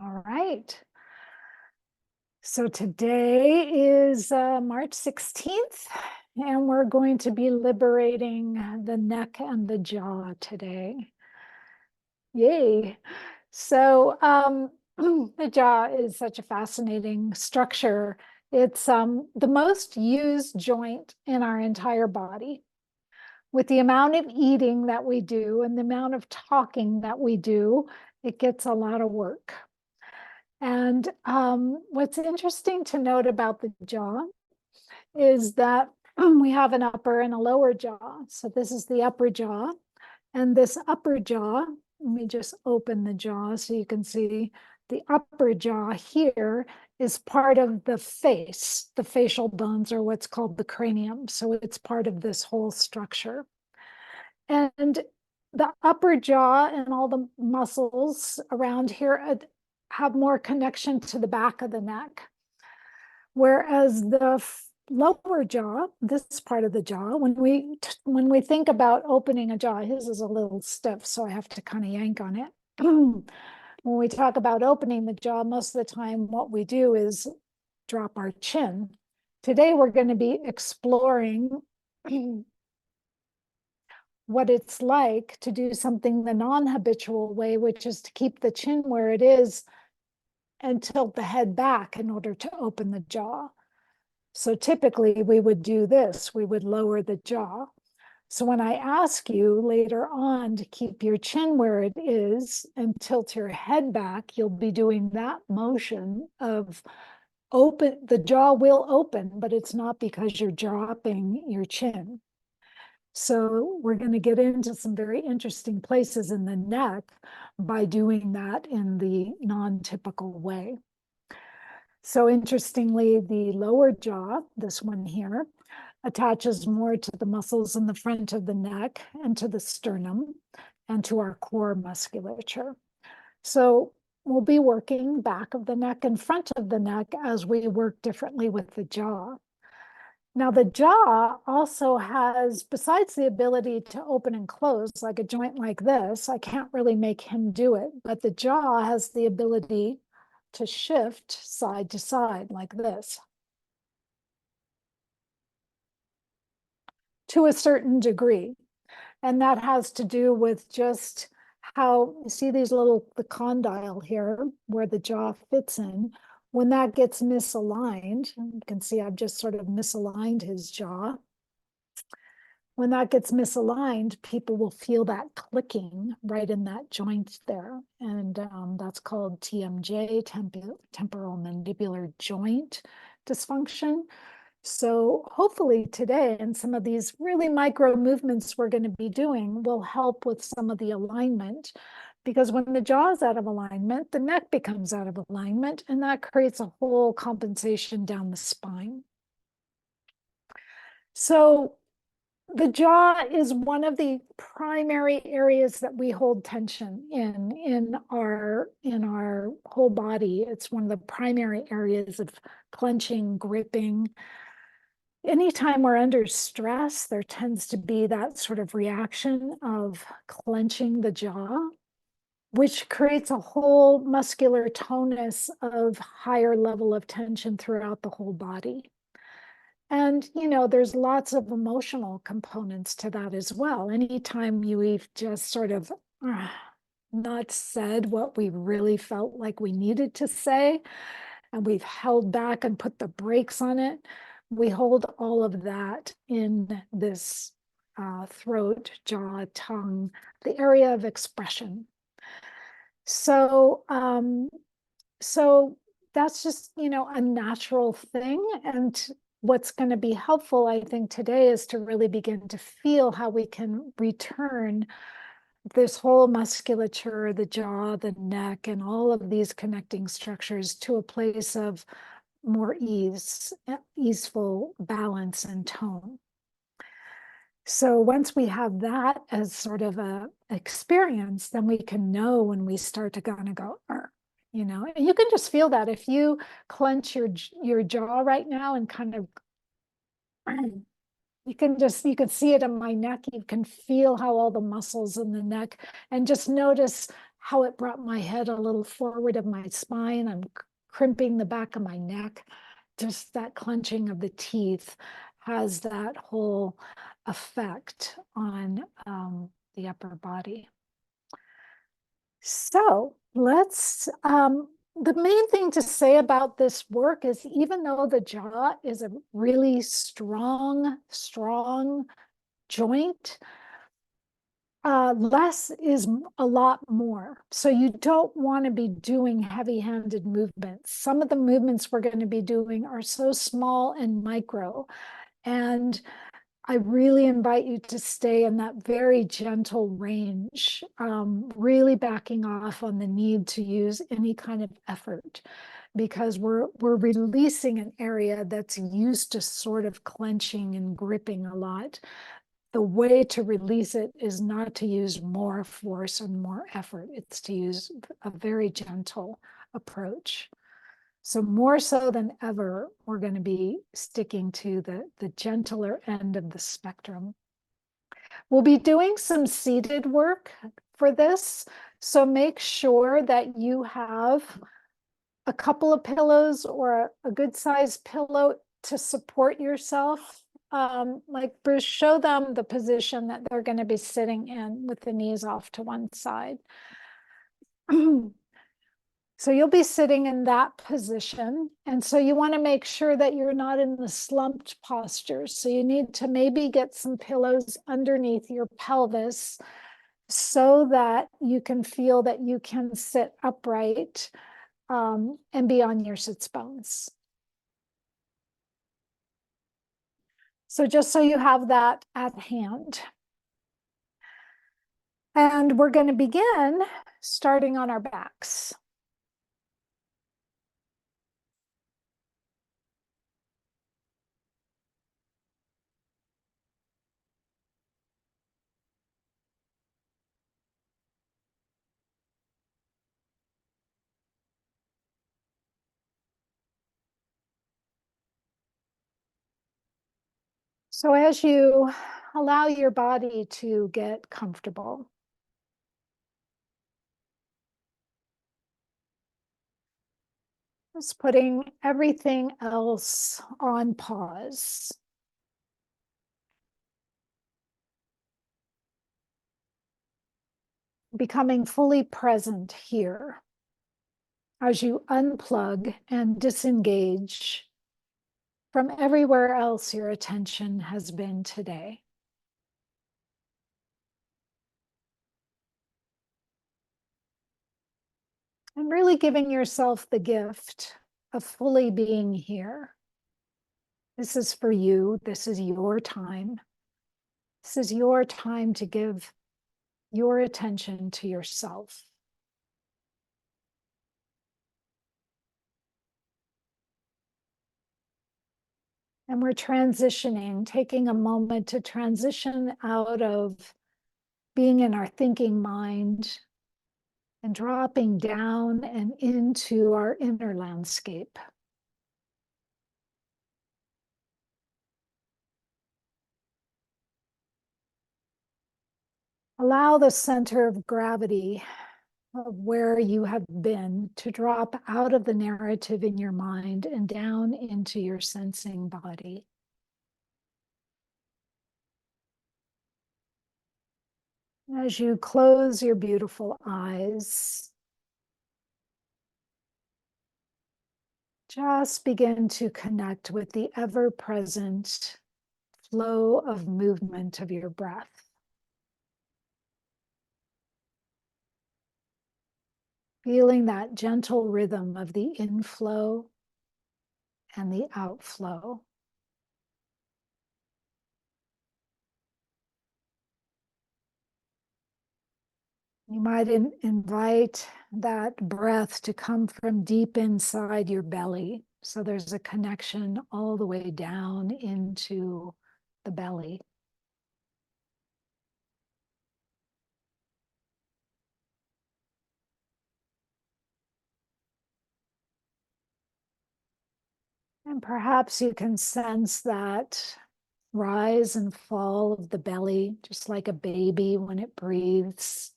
All right. So today is March 16th, and we're going to be liberating the neck and the jaw today. Yay. So the jaw is such a fascinating structure. It's the most used joint in our entire body. With the amount of eating that we do and the amount of talking that we do, it gets a lot of work. And what's interesting to note about the jaw is that we have an upper and a lower jaw. So this is the upper jaw. And this upper jaw, let me just open the jaw so you can see the upper jaw here is part of the face. The facial bones are what's called the cranium. So it's part of this whole structure. And the upper jaw and all the muscles around here have more connection to the back of the neck. Whereas the lower jaw, this part of the jaw, when we think about opening a jaw, his is a little stiff, so I have to kind of yank on it. When we talk about opening the jaw, most of the time what we do is drop our chin. Today we're going to be exploring what it's like to do something the non-habitual way, which is to keep the chin where it is and tilt the head back in order to open the jaw. So typically we would do this, we would lower the jaw. So when I ask you later on to keep your chin where it is and tilt your head back, you'll be doing that motion of open, the jaw will open, but it's not because you're dropping your chin. So we're going to get into some very interesting places in the neck by doing that in the non-typical way. So interestingly, the lower jaw, this one here, attaches more to the muscles in the front of the neck and to the sternum and to our core musculature. So we'll be working back of the neck and front of the neck as we work differently with the jaw. Now, the jaw also has, besides the ability to open and close, like a joint like this, I can't really make him do it, but the jaw has the ability to shift side to side like this. To a certain degree. And that has to do with just how, you see these little, the condyle here, where the jaw fits in. When that gets misaligned, you can see I've just sort of misaligned his jaw. When that gets misaligned, people will feel that clicking right in that joint there. And that's called TMJ, temporal mandibular joint dysfunction. So hopefully today, and some of these really micro movements we're going to be doing will help with some of the alignment, because when the jaw is out of alignment, the neck becomes out of alignment, and that creates a whole compensation down the spine. So the jaw is one of the primary areas that we hold tension in our whole body. It's one of the primary areas of clenching, gripping. Anytime we're under stress, there tends to be that sort of reaction of clenching the jaw, which creates a whole muscular tonus of higher level of tension throughout the whole body. And, you know, there's lots of emotional components to that as well. Anytime we've just sort of not said what we really felt like we needed to say, and we've held back and put the brakes on it, we hold all of that in this throat, jaw, tongue, the area of expression. So, so that's just, you know, a natural thing. And what's going to be helpful, I think, today is to really begin to feel how we can return this whole musculature, the jaw, the neck, and all of these connecting structures to a place of more easeful balance and tone. So once we have that as sort of a experience, then we can know when we start to kind of go, you know, and you can just feel that if you clench your jaw right now and kind of, you can see it in my neck. You can feel how all the muscles in the neck, and just notice how it brought my head a little forward of my spine. I'm crimping the back of my neck. Just that clenching of the teeth has that whole effect on the upper body. So the main thing to say about this work is even though the jaw is a really strong joint, less is a lot more. So you don't want to be doing heavy-handed movements. Some of the movements we're going to be doing are so small and micro, and I really invite you to stay in that very gentle range, really backing off on the need to use any kind of effort, because we're releasing an area that's used to sort of clenching and gripping a lot. The way to release it is not to use more force and more effort. It's to use a very gentle approach. So more so than ever, we're going to be sticking to the gentler end of the spectrum. We'll be doing some seated work for this. So make sure that you have a couple of pillows or a good sized pillow to support yourself. Like Bruce, show them the position that they're going to be sitting in with the knees off to one side. So you'll be sitting in that position. And so you want to make sure that you're not in the slumped posture. So you need to maybe get some pillows underneath your pelvis so that you can feel that you can sit upright and be on your sits bones. So just so you have that at hand. And we're going to begin starting on our backs. So as you allow your body to get comfortable, just putting everything else on pause. Becoming fully present here as you unplug and disengage from everywhere else your attention has been today. And really giving yourself the gift of fully being here. This is for you. This is your time. This is your time to give your attention to yourself. And we're transitioning, taking a moment to transition out of being in our thinking mind and dropping down and into our inner landscape. Allow the center of gravity of where you have been to drop out of the narrative in your mind and down into your sensing body. As you close your beautiful eyes, just begin to connect with the ever-present flow of movement of your breath. Feeling that gentle rhythm of the inflow and the outflow. You might invite that breath to come from deep inside your belly. So there's a connection all the way down into the belly. And perhaps you can sense that rise and fall of the belly, just like a baby when it breathes.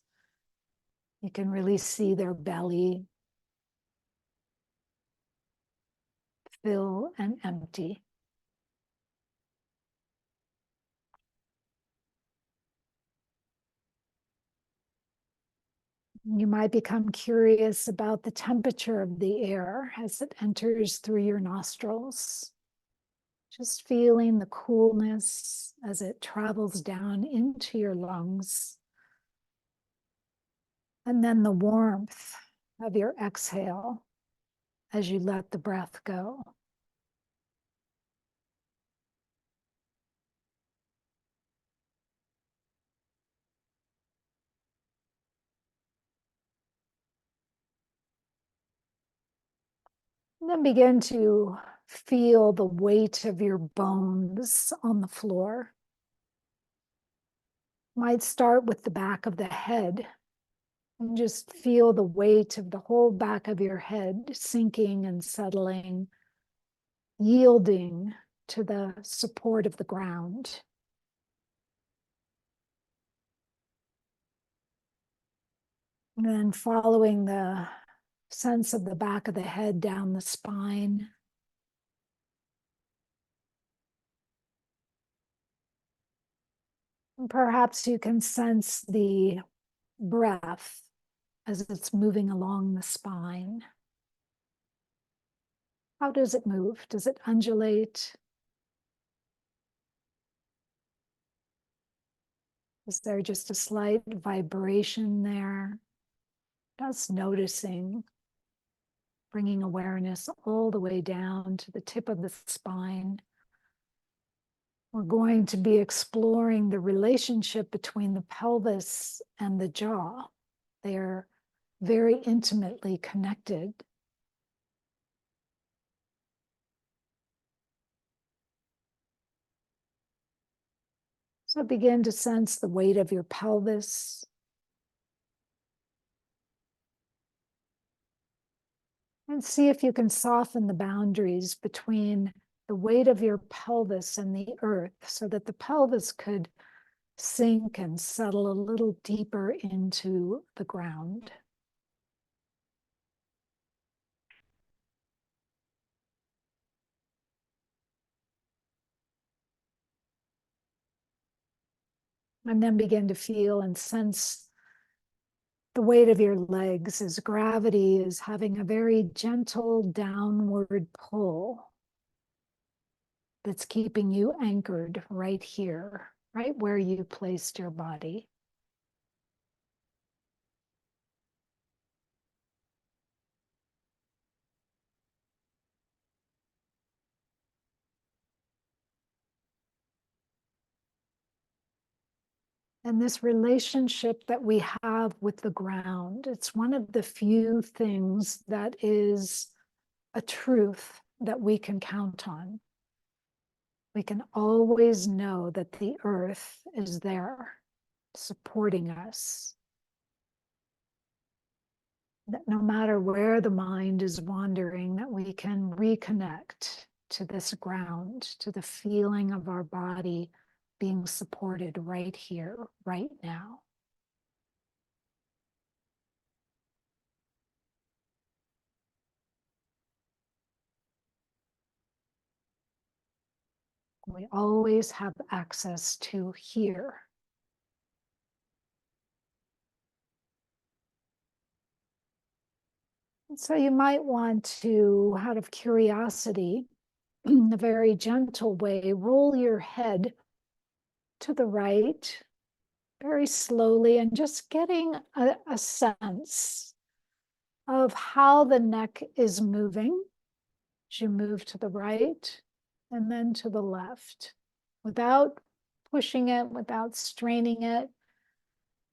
You can really see their belly fill and empty. You might become curious about the temperature of the air as it enters through your nostrils. Just feeling the coolness as it travels down into your lungs. And then the warmth of your exhale as you let the breath go. And then begin to feel the weight of your bones on the floor. Might start with the back of the head and just feel the weight of the whole back of your head sinking and settling, yielding to the support of the ground. And then following the sense of the back of the head down the spine. And perhaps you can sense the breath as it's moving along the spine. How does it move? Does it undulate? Is there just a slight vibration there? Just noticing, bringing awareness all the way down to the tip of the spine. We're going to be exploring the relationship between the pelvis and the jaw. They are very intimately connected. So begin to sense the weight of your pelvis. And see if you can soften the boundaries between the weight of your pelvis and the earth so that the pelvis could sink and settle a little deeper into the ground. And then begin to feel and sense the weight of your legs as gravity is having a very gentle downward pull that's keeping you anchored right here, right where you placed your body. And this relationship that we have with the ground, it's one of the few things that is a truth that we can count on. We can always know that the earth is there supporting us. That no matter where the mind is wandering, that we can reconnect to this ground, to the feeling of our body being supported right here, right now. We always have access to here. And so you might want to, out of curiosity, in a very gentle way, roll your head to the right very slowly and just getting a sense of how the neck is moving as you move to the right and then to the left without pushing it, without straining it.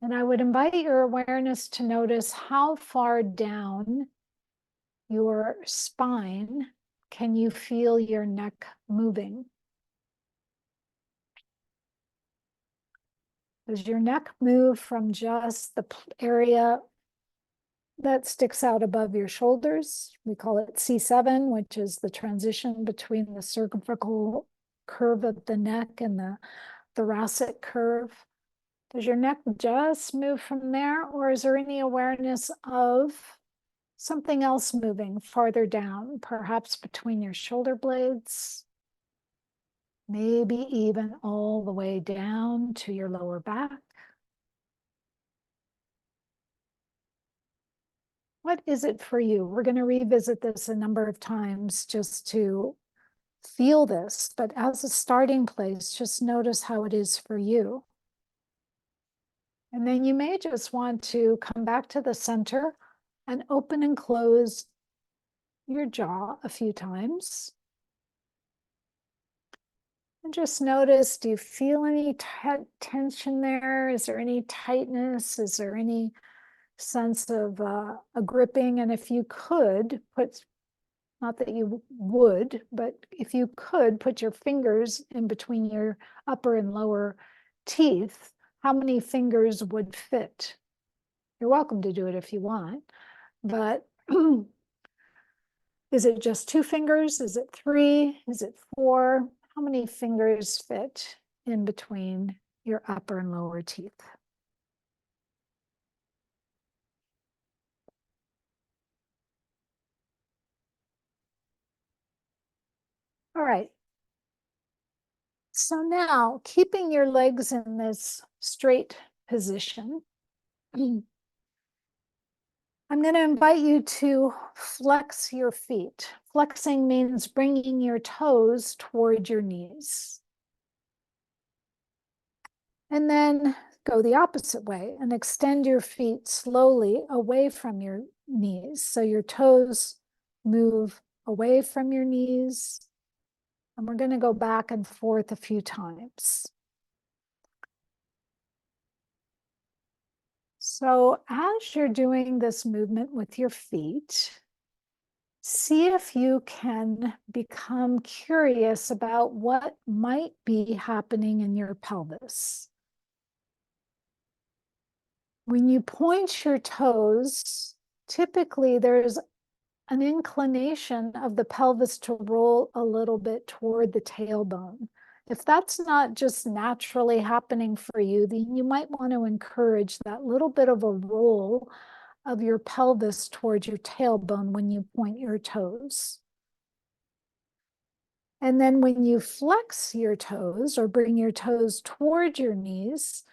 And I would invite your awareness to notice how far down your spine can you feel your neck moving. Does your neck move from just the area that sticks out above your shoulders? We call it C7, which is the transition between the cervical curve of the neck and the thoracic curve. Does your neck just move from there, or is there any awareness of something else moving farther down, perhaps between your shoulder blades, maybe even all the way down to your lower back? What is it for you? We're going to revisit this a number of times just to feel this, but as a starting place, just notice how it is for you. And then you may just want to come back to the center and open and close your jaw a few times. And just notice, do you feel any tension there? Is there any tightness? Is there any sense of a gripping? And if you could put, not that you would, but if you could put your fingers in between your upper and lower teeth, how many fingers would fit? You're welcome to do it if you want, but is it just 2 fingers? Is it 3? Is it 4? How many fingers fit in between your upper and lower teeth? All right. So now, keeping your legs in this straight position, I'm going to invite you to flex your feet. Flexing means bringing your toes toward your knees. And then go the opposite way and extend your feet slowly away from your knees. So your toes move away from your knees. And we're going to go back and forth a few times. So as you're doing this movement with your feet, see if you can become curious about what might be happening in your pelvis. When you point your toes, typically there's an inclination of the pelvis to roll a little bit toward the tailbone. If that's not just naturally happening for you, then you might want to encourage that little bit of a roll of your pelvis towards your tailbone when you point your toes. And then when you flex your toes or bring your toes toward your knees,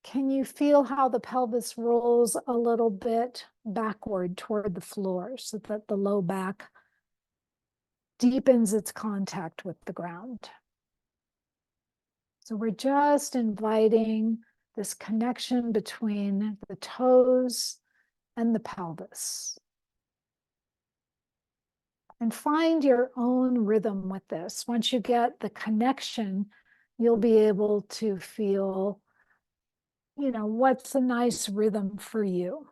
can you feel how the pelvis rolls a little bit backward toward the floor so that the low back deepens its contact with the ground? So we're just inviting this connection between the toes and the pelvis. And find your own rhythm with this. Once you get the connection, you'll be able to feel, what's a nice rhythm for you.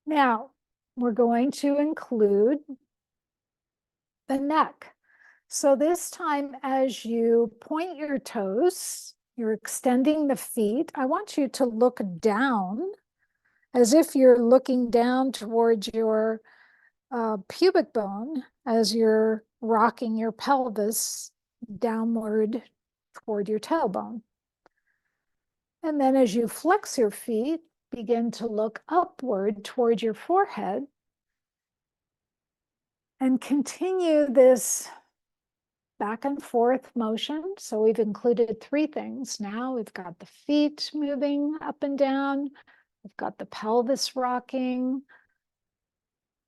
Now, we're going to include the neck. So this time, as you point your toes, you're extending the feet. I want you to look down as if you're looking down towards your pubic bone as you're rocking your pelvis downward toward your tailbone. And then as you flex your feet, begin to look upward toward your forehead and continue this back and forth motion. So we've included 3 things. Now we've got the feet moving up and down. We've got the pelvis rocking.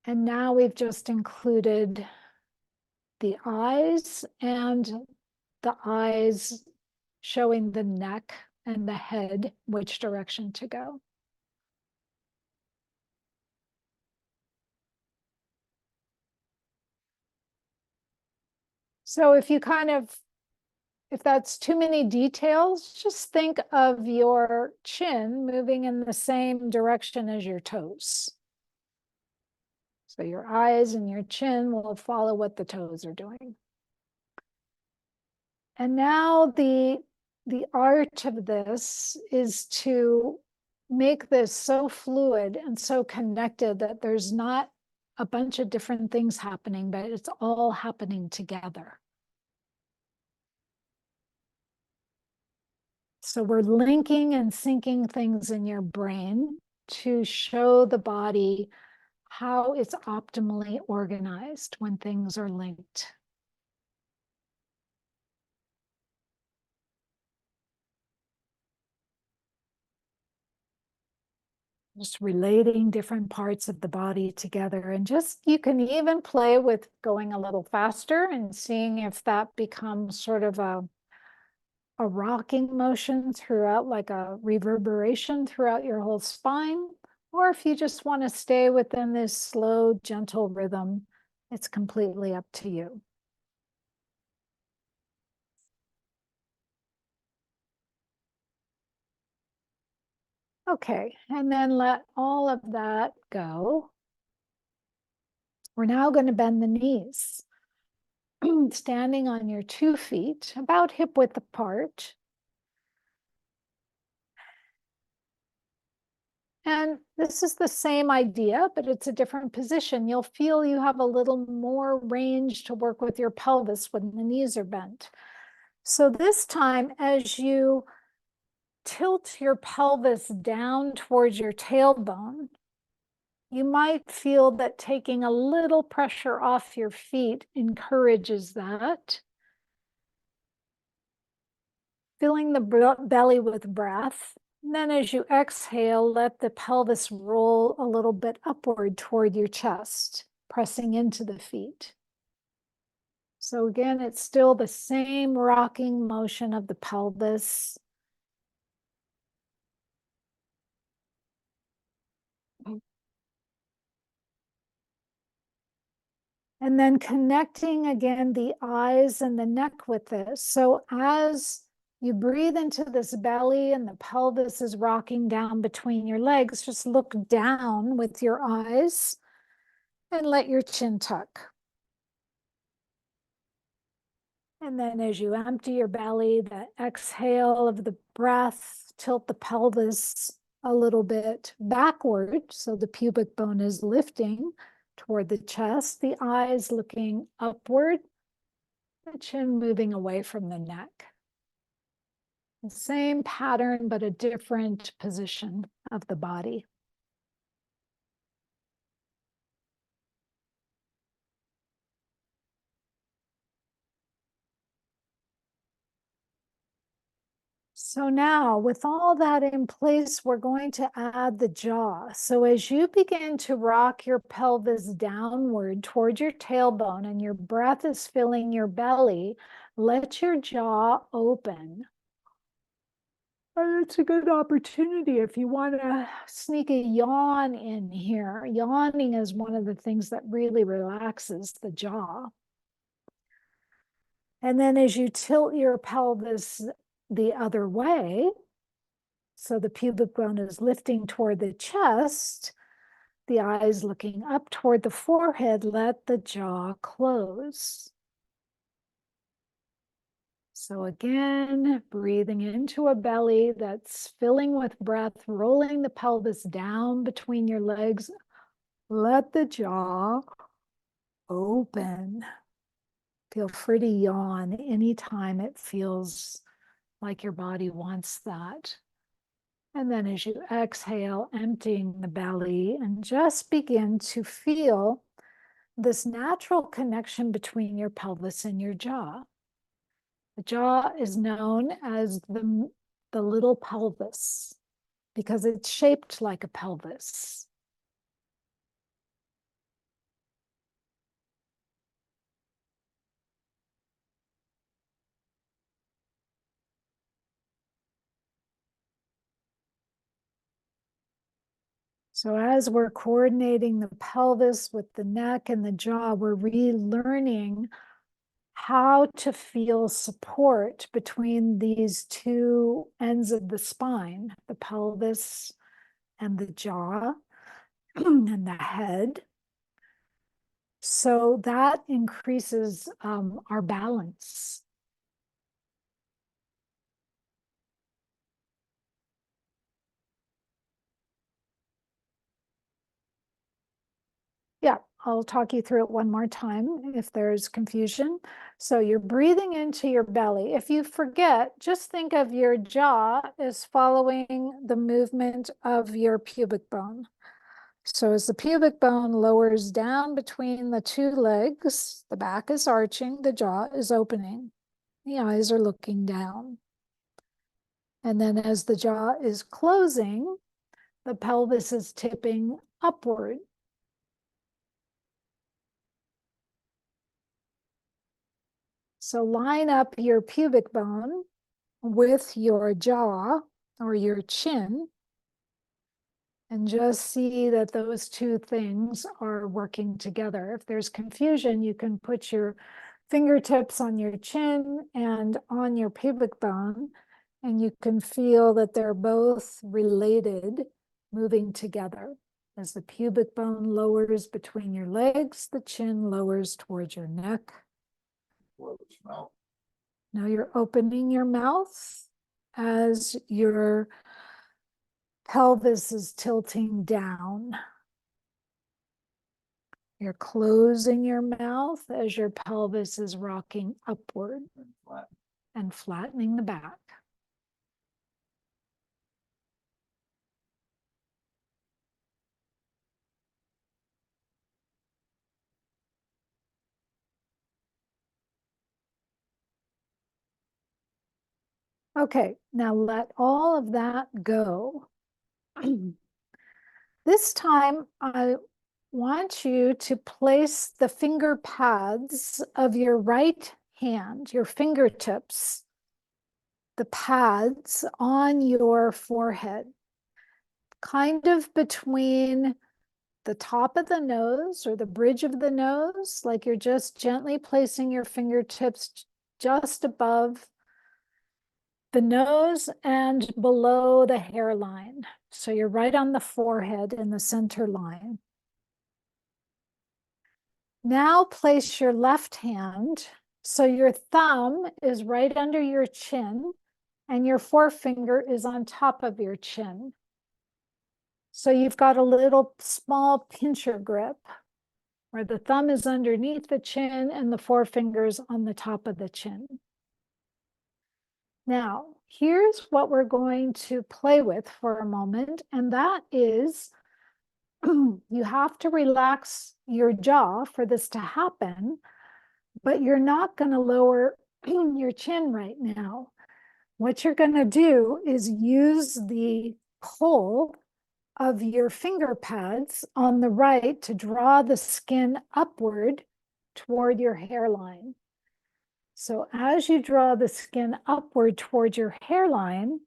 And now we've just included the eyes, and the eyes showing the neck and the head, which direction to go. So if that's too many details, just think of your chin moving in the same direction as your toes. So your eyes and your chin will follow what the toes are doing. And now the art of this is to make this so fluid and so connected that there's not a bunch of different things happening, but it's all happening together. So we're linking and syncing things in your brain to show the body how it's optimally organized when things are linked. Just relating different parts of the body together. And just, you can even play with going a little faster and seeing if that becomes sort of a rocking motion throughout, like a reverberation throughout your whole spine. Or if you just want to stay within this slow, gentle rhythm, it's completely up to you. Okay, and then let all of that go. We're now going to bend the knees, standing on your 2 feet, about hip width apart. And this is the same idea, but it's a different position. You'll feel you have a little more range to work with your pelvis when the knees are bent. So this time, as you tilt your pelvis down towards your tailbone, you might feel that taking a little pressure off your feet encourages that. Filling the belly with breath. And then as you exhale, let the pelvis roll a little bit upward toward your chest, pressing into the feet. So again, it's still the same rocking motion of the pelvis. And then connecting again the eyes and the neck with this. So as you breathe into this belly and the pelvis is rocking down between your legs, just look down with your eyes and let your chin tuck. And then as you empty your belly, the exhale of the breath, tilt the pelvis a little bit backward so the pubic bone is lifting toward the chest, the eyes looking upward, the chin moving away from the neck. The same pattern, but a different position of the body. So now, with all that in place, we're going to add the jaw. So as you begin to rock your pelvis downward toward your tailbone and your breath is filling your belly, let your jaw open. And it's a good opportunity if you want to sneak a yawn in here. Yawning is one of the things that really relaxes the jaw. And then as you tilt your pelvis the other way, so the pubic bone is lifting toward the chest, the eyes looking up toward the forehead, let the jaw close. So again, breathing into a belly that's filling with breath, rolling the pelvis down between your legs. Let the jaw open. Feel free to yawn anytime it feels like your body wants that. And then as you exhale, emptying the belly, and just begin to feel this natural connection between your pelvis and your jaw. The jaw is known as the little pelvis because it's shaped like a pelvis. So as we're coordinating the pelvis with the neck and the jaw, we're relearning how to feel support between these two ends of the spine, the pelvis and the jaw and the head. So that increases our balance. Yeah, I'll talk you through it one more time if there's confusion. So you're breathing into your belly. If you forget, just think of your jaw as following the movement of your pubic bone. So as the pubic bone lowers down between the two legs, the back is arching, the jaw is opening, the eyes are looking down. And then as the jaw is closing, the pelvis is tipping upward. So line up your pubic bone with your jaw or your chin and just see that those two things are working together. If there's confusion, you can put your fingertips on your chin and on your pubic bone, and you can feel that they're both related, moving together. As the pubic bone lowers between your legs, the chin lowers towards your neck. Now you're opening your mouth as your pelvis is tilting down. You're closing your mouth as your pelvis is rocking upward and flattening the back. Okay, now let all of that go. This time, I want you to place the finger pads of your right hand, your fingertips, the pads on your forehead, kind of between the top of the nose or the bridge of the nose, like you're just gently placing your fingertips just above the nose and below the hairline. So you're right on the forehead in the center line. Now place your left hand so your thumb is right under your chin and your forefinger is on top of your chin. So you've got a little small pincher grip where the thumb is underneath the chin and the forefingers on the top of the chin. Now, here's what we're going to play with for a moment, and that is you have to relax your jaw for this to happen, but you're not going to lower your chin right now. What you're going to do is use the pull of your finger pads on the right to draw the skin upward toward your hairline. So as you draw the skin upward toward your hairline,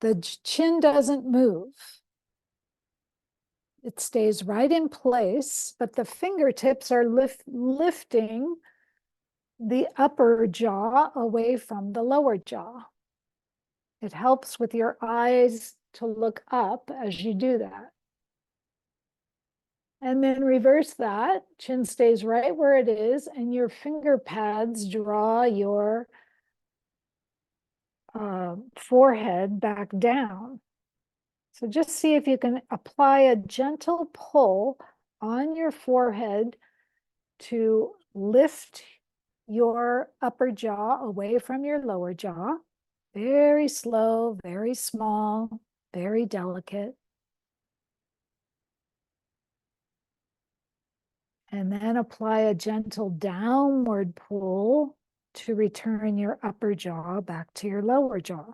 the chin doesn't move. It stays right in place, but the fingertips are lifting the upper jaw away from the lower jaw. It helps with your eyes to look up as you do that. And then reverse that. Chin stays right where it is, and your finger pads draw your forehead back down. So just see if you can apply a gentle pull on your forehead to lift your upper jaw away from your lower jaw. Very slow, very small, very delicate. And then apply a gentle downward pull to return your upper jaw back to your lower jaw.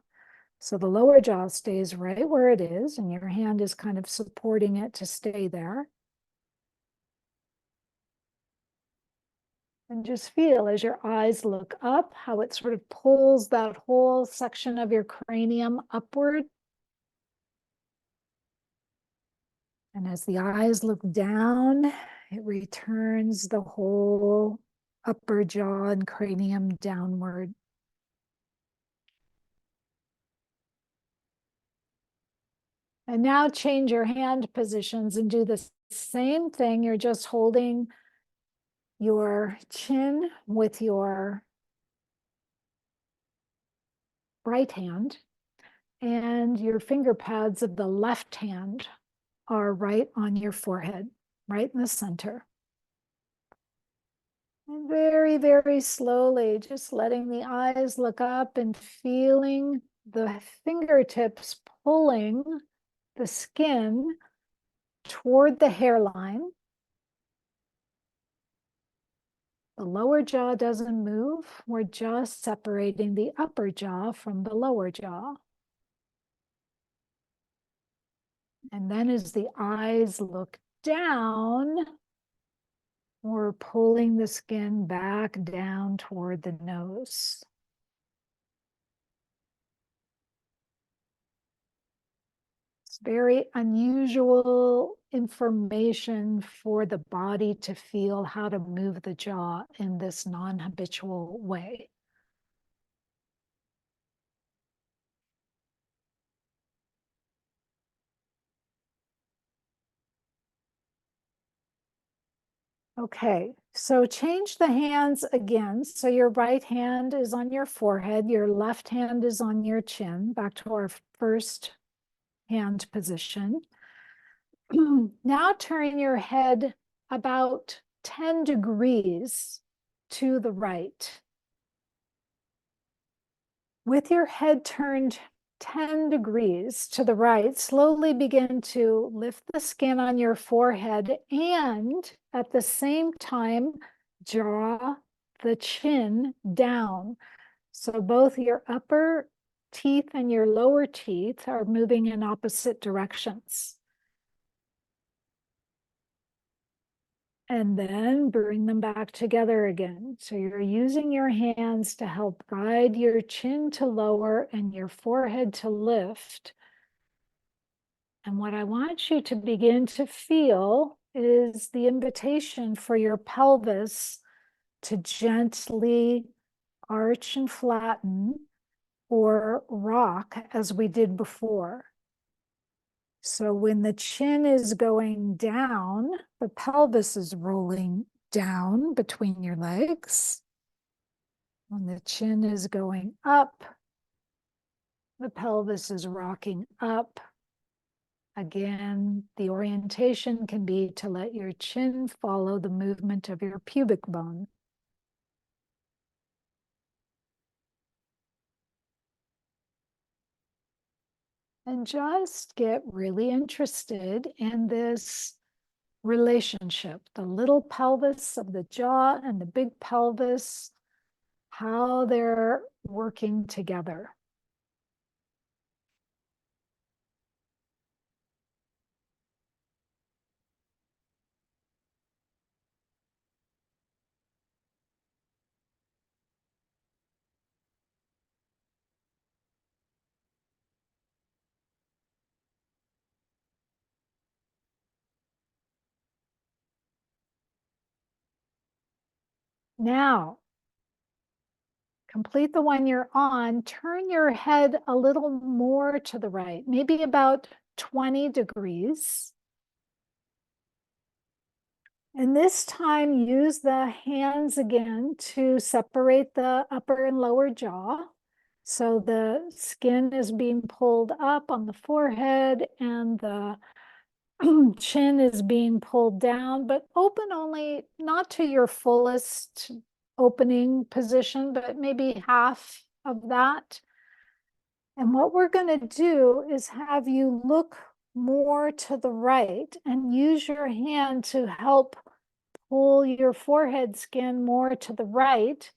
So the lower jaw stays right where it is, and your hand is kind of supporting it to stay there. And just feel as your eyes look up, how it sort of pulls that whole section of your cranium upward. And as the eyes look down, it returns the whole upper jaw and cranium downward. And now change your hand positions and do the same thing. You're just holding your chin with your right hand, and your finger pads of the left hand are right on your forehead. right in the center. And very, very slowly, just letting the eyes look up and feeling the fingertips pulling the skin toward the hairline. The lower jaw doesn't move. We're just separating the upper jaw from the lower jaw. And then as the eyes look down, we're pulling the skin back down toward the nose. It's very unusual information for the body to feel how to move the jaw in this non-habitual way. Okay, so change the hands again. So your right hand is on your forehead, your left hand is on your chin, back to our first hand position. Now turn your head about 10 degrees to the right. With your head turned 10 degrees to the right, slowly begin to lift the skin on your forehead and at the same time, draw the chin down. So both your upper teeth and your lower teeth are moving in opposite directions. And then bring them back together again. So you're using your hands to help guide your chin to lower and your forehead to lift. And what I want you to begin to feel is the invitation for your pelvis to gently arch and flatten or rock as we did before. So when the chin is going down, the pelvis is rolling down between your legs. When the chin is going up, the pelvis is rocking up. Again, the orientation can be to let your chin follow the movement of your pubic bone. And just get really interested in this relationship, the little pelvis of the jaw and the big pelvis, how they're working together. Now, complete the one you're on, turn your head a little more to the right, maybe about 20 degrees. And this time, use the hands again to separate the upper and lower jaw. So the skin is being pulled up on the forehead and the chin is being pulled down, but open only, not to your fullest opening position, but maybe half of that. And what we're going to do is have you look more to the right and use your hand to help pull your forehead skin more to the right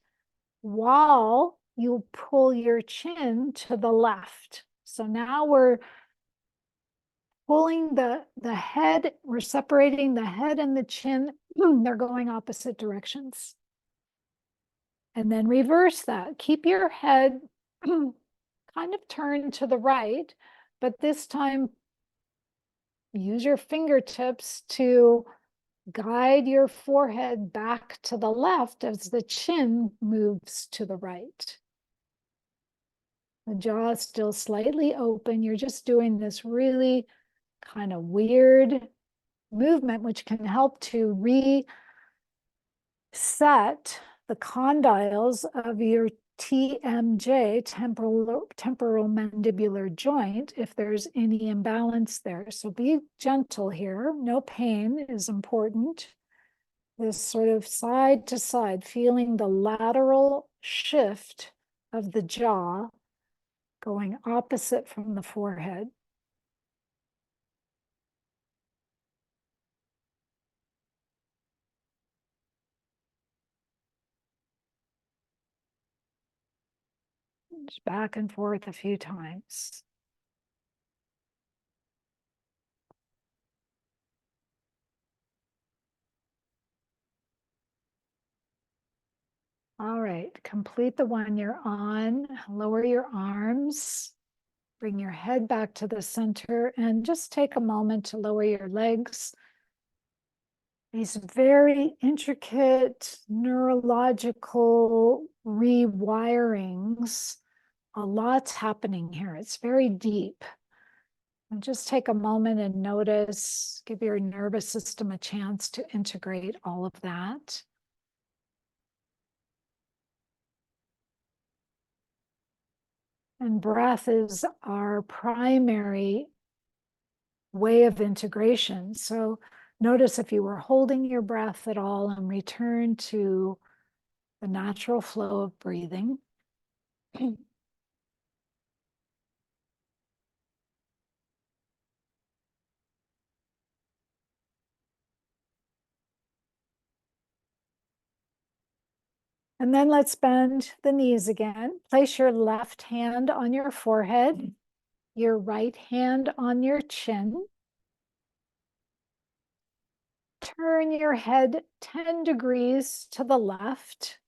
while you pull your chin to the left. So now we're pulling the head, we're separating the head and the chin. They're going opposite directions. And then reverse that. Keep your head kind of turned to the right, but this time use your fingertips to guide your forehead back to the left as the chin moves to the right. The jaw is still slightly open. You're just doing this really kind of weird movement, which can help to reset the condyles of your TMJ, temporal mandibular joint, if there's any imbalance there. So be gentle here. No pain is important. This sort of side to side, feeling the lateral shift of the jaw going opposite from the forehead. Just back and forth a few times. All right, complete the one you're on. Lower your arms. Bring your head back to the center and just take a moment to lower your legs. These very intricate neurological rewirings, a lot's happening here. It's very deep. And just take a moment and notice, give your nervous system a chance to integrate all of that. And breath is our primary way of integration. So notice if you were holding your breath at all and return to the natural flow of breathing. And then let's bend the knees again. Place your left hand on your forehead, your right hand on your chin. Turn your head 10 degrees to the left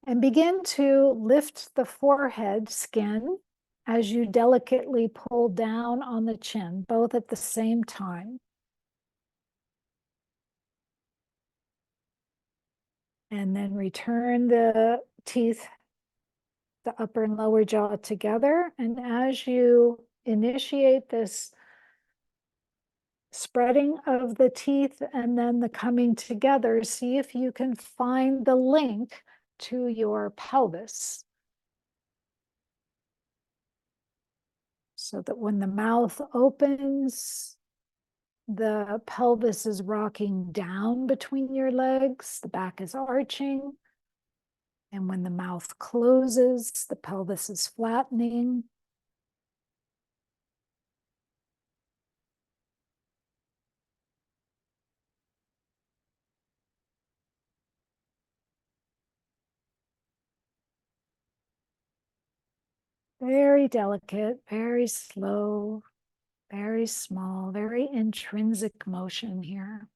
and begin to lift the forehead skin as you delicately pull down on the chin, both at the same time. And then return the teeth, the upper and lower jaw together. And as you initiate this spreading of the teeth and then the coming together, see if you can find the link to your pelvis. So that when the mouth opens, the pelvis is rocking down between your legs, the back is arching. And when the mouth closes, the pelvis is flattening. Very delicate, very slow, very small, very intrinsic motion here.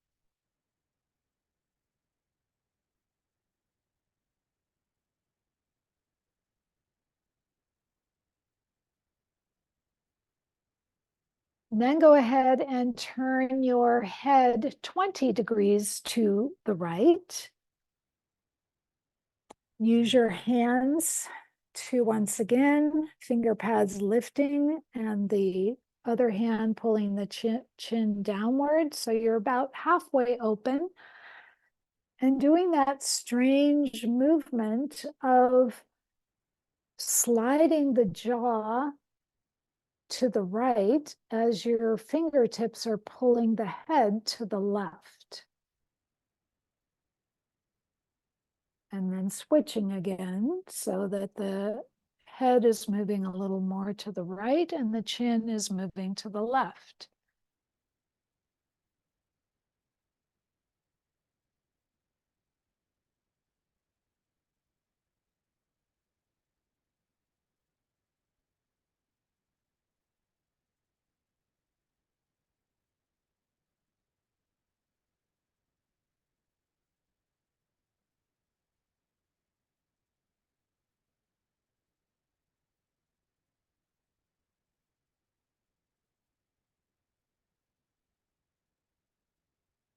And then go ahead and turn your head 20 degrees to the right. Use your hands to once again, finger pads lifting and the other hand pulling the chin downward. So you're about halfway open. And doing that strange movement of sliding the jaw to the right as your fingertips are pulling the head to the left. And then switching again so that the head is moving a little more to the right and the chin is moving to the left.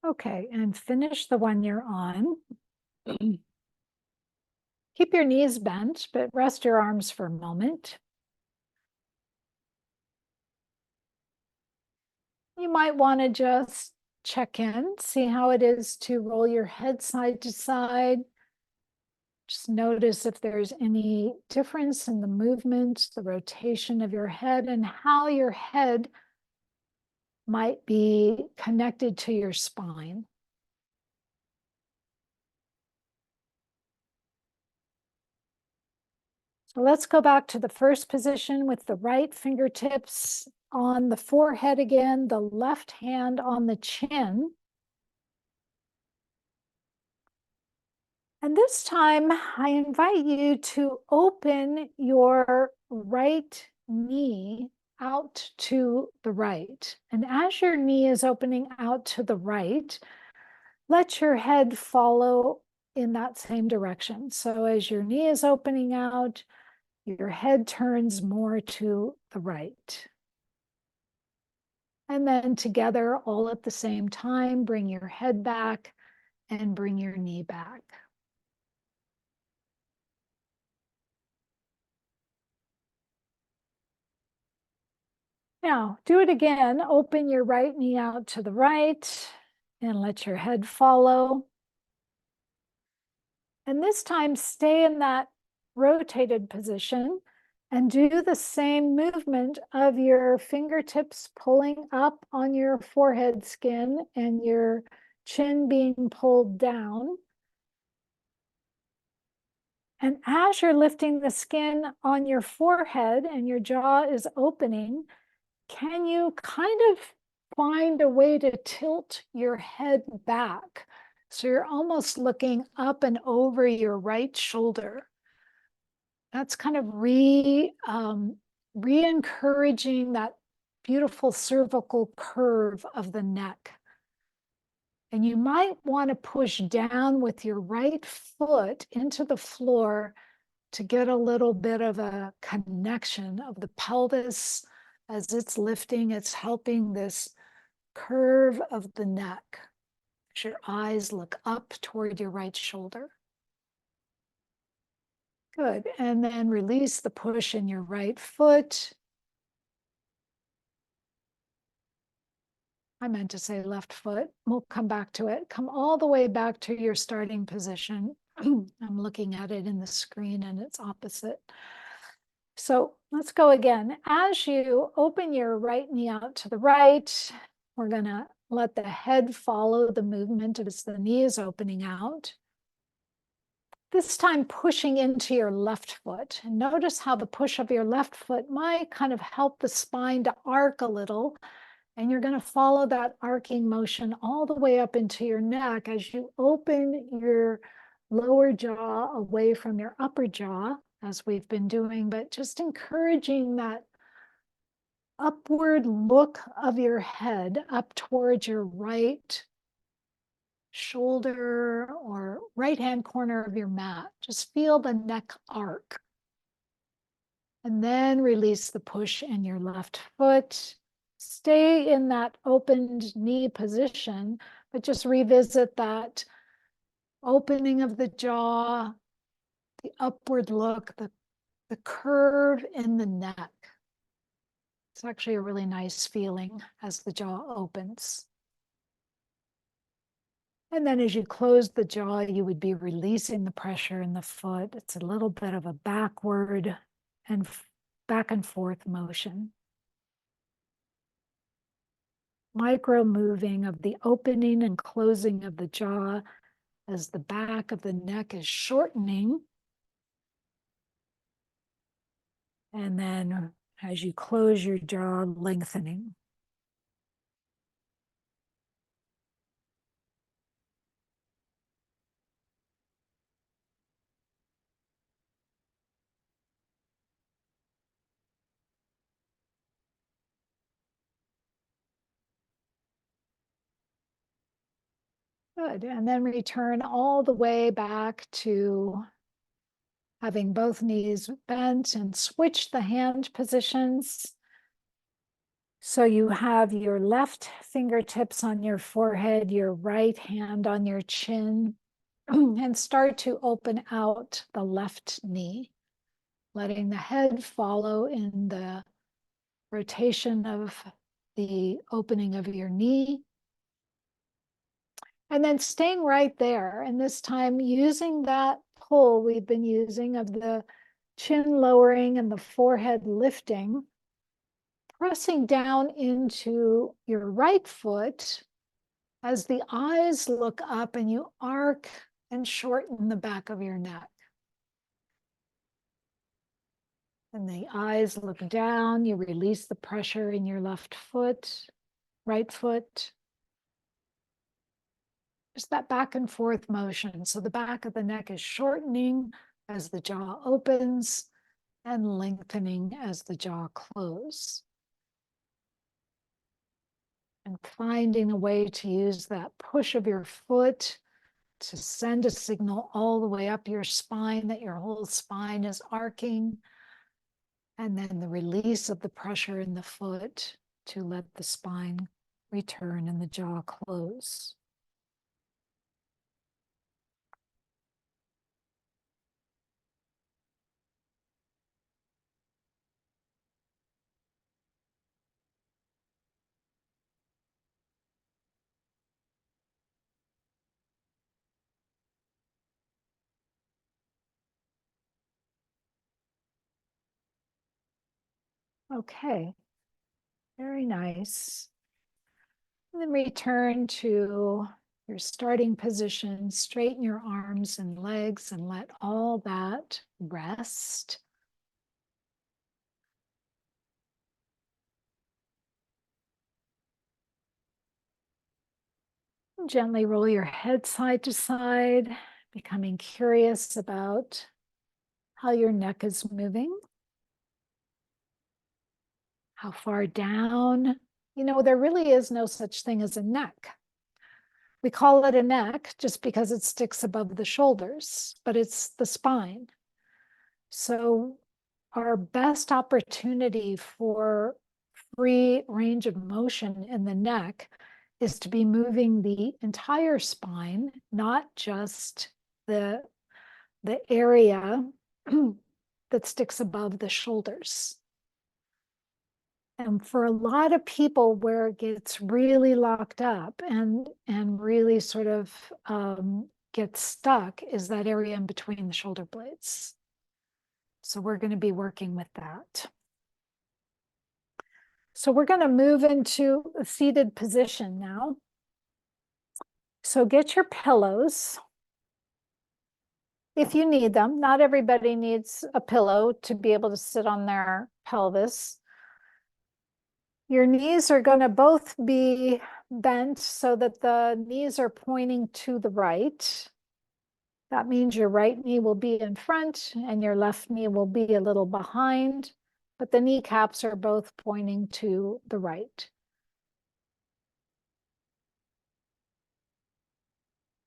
Okay, and finish the one you're on. Keep your knees bent, but rest your arms for a moment. You might want to just check in, see how it is to roll your head side to side, Just notice if there's any difference in the movement, the rotation of your head, and how your head might be connected to your spine. So let's go back to the first position with the right fingertips on the forehead again, the left hand on the chin. And this time, I invite you to open your right knee out to the right. And as your knee is opening out to the right, let your head follow in that same direction. So as your knee is opening out, your head turns more to the right. And then together, all at the same time, bring your head back and bring your knee back. Now, do it again. Open your right knee out to the right and let your head follow. And this time, stay in that rotated position and do the same movement of your fingertips pulling up on your forehead skin and your chin being pulled down. And as you're lifting the skin on your forehead and your jaw is opening, can you kind of find a way to tilt your head back? So you're almost looking up and over your right shoulder. That's kind of re-encouraging that beautiful cervical curve of the neck. And you might want to push down with your right foot into the floor to get a little bit of a connection of the pelvis. As it's lifting, it's helping this curve of the neck as your eyes look up toward your right shoulder. Good. And then release the push in your right foot. I meant to say left foot. We'll come back to it. Come all the way back to your starting position. I'm looking at it in the screen and it's opposite. So let's go again. As you open your right knee out to the right, we're going to let the head follow the movement as the knee is opening out. This time pushing into your left foot. And notice how the push of your left foot might kind of help the spine to arc a little. And you're going to follow that arcing motion all the way up into your neck as you open your lower jaw away from your upper jaw, as we've been doing, but just encouraging that upward look of your head up towards your right shoulder or right-hand corner of your mat. Just feel the neck arc. And then release the push in your left foot. Stay in that opened knee position, but just revisit that opening of the jaw, the upward look, the curve in the neck. It's actually a really nice feeling as the jaw opens. And then as you close the jaw, you would be releasing the pressure in the foot. It's a little bit of a backward and back and forth motion. Micro moving of the opening and closing of the jaw as the back of the neck is shortening. And then as you close your jaw, lengthening. Good. And then return all the way back to having both knees bent and switch the hand positions. So you have your left fingertips on your forehead, your right hand on your chin, and start to open out the left knee, letting the head follow in the rotation of the opening of your knee. And then staying right there, and this time using that pull we've been using of the chin lowering and the forehead lifting, pressing down into your right foot as the eyes look up and you arc and shorten the back of your neck. And the eyes look down, you release the pressure in your left foot, right foot. Just that back and forth motion. So the back of the neck is shortening as the jaw opens and lengthening as the jaw closes. And finding a way to use that push of your foot to send a signal all the way up your spine that your whole spine is arcing. And then the release of the pressure in the foot to let the spine return and the jaw close. Okay, very nice. And then return to your starting position, straighten your arms and legs and let all that rest. Gently roll your head side to side, becoming curious about how your neck is moving. How far down? You know, there really is no such thing as a neck. We call it a neck just because it sticks above the shoulders, but it's the spine. So our best opportunity for free range of motion in the neck is to be moving the entire spine, not just the area that sticks above the shoulders. And for a lot of people where it gets really locked up and really sort of gets stuck is that area in between the shoulder blades. So we're going to be working with that. So we're going to move into a seated position now. So get your pillows if you need them. Not everybody needs a pillow to be able to sit on their pelvis. Your knees are going to both be bent so that the knees are pointing to the right. That means your right knee will be in front and your left knee will be a little behind, but the kneecaps are both pointing to the right.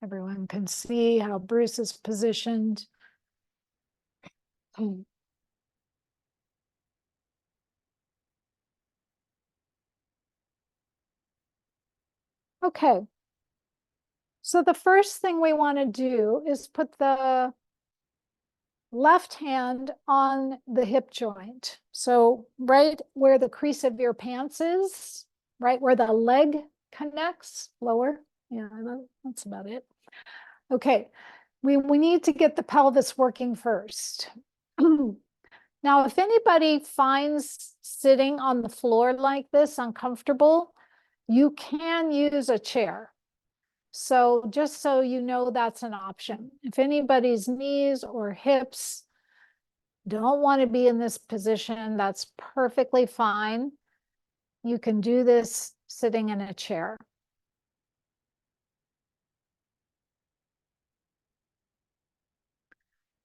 Everyone can see how Bruce is positioned. Okay. So the first thing we want to do is put the left hand on the hip joint. So right where the crease of your pants is, right where the leg connects, lower. Yeah, that's about it. Okay, we need to get the pelvis working first. Now, if anybody finds sitting on the floor like this uncomfortable, you can use a chair. So just so you know, that's an option. If anybody's knees or hips don't want to be in this position, that's perfectly fine. You can do this sitting in a chair.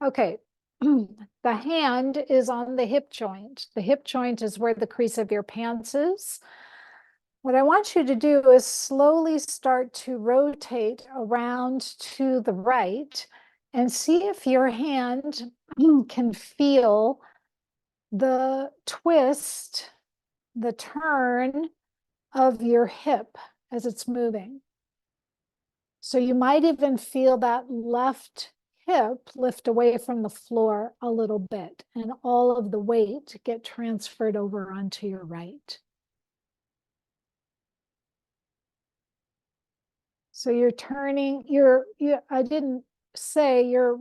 Okay, the hand is on the hip joint. The hip joint is where the crease of your pants is. What I want you to do is slowly start to rotate around to the right and see if your hand can feel the twist, the turn of your hip as it's moving. So you might even feel that left hip lift away from the floor a little bit and all of the weight get transferred over onto your right. So you're turning, I didn't say your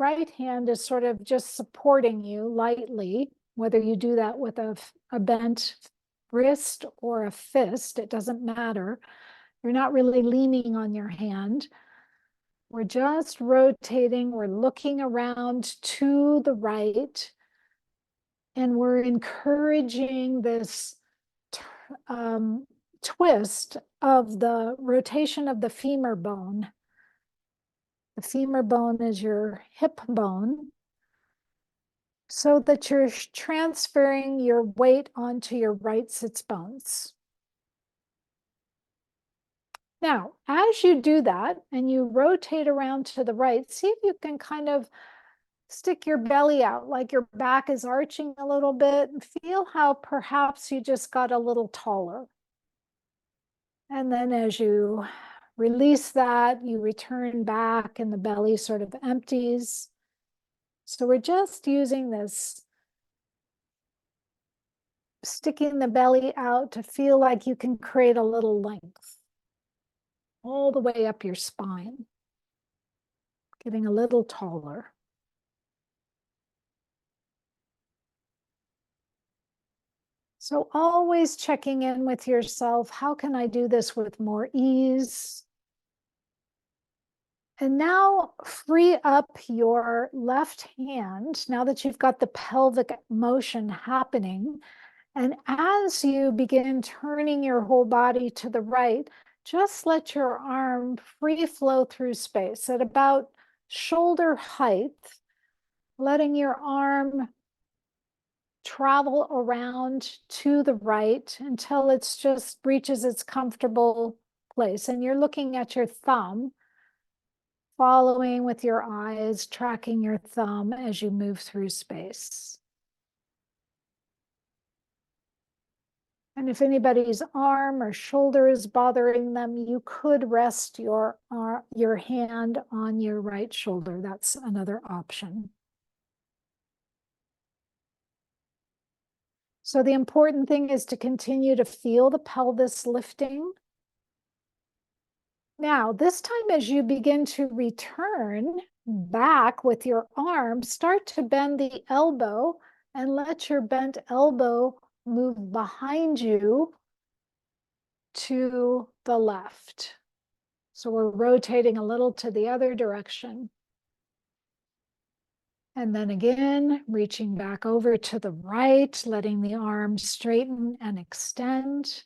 right hand is sort of just supporting you lightly, whether you do that with a bent wrist or a fist, it doesn't matter. You're not really leaning on your hand. We're just rotating, we're looking around to the right, and we're encouraging this twist of the rotation of the femur bone. The femur bone is your hip bone, so that you're transferring your weight onto your right sits bones. Now, as you do that and you rotate around to the right, see if you can kind of stick your belly out, like your back is arching a little bit, and feel how perhaps you just got a little taller. And then as you release that, you return back and the belly sort of empties. So we're just using this, sticking the belly out to feel like you can create a little length all the way up your spine, getting a little taller. So always checking in with yourself. How can I do this with more ease? And now free up your left hand, now that you've got the pelvic motion happening. And as you begin turning your whole body to the right, just let your arm free flow through space at about shoulder height, letting your arm travel around to the right until it's just reaches its comfortable place. And you're looking at your thumb, following with your eyes, tracking your thumb as you move through space. And if anybody's arm or shoulder is bothering them, you could rest your hand on your right shoulder. That's another option. So the important thing is to continue to feel the pelvis lifting. Now, this time as you begin to return back with your arm, start to bend the elbow and let your bent elbow move behind you to the left. So we're rotating a little to the other direction. And then again, reaching back over to the right, letting the arm straighten and extend,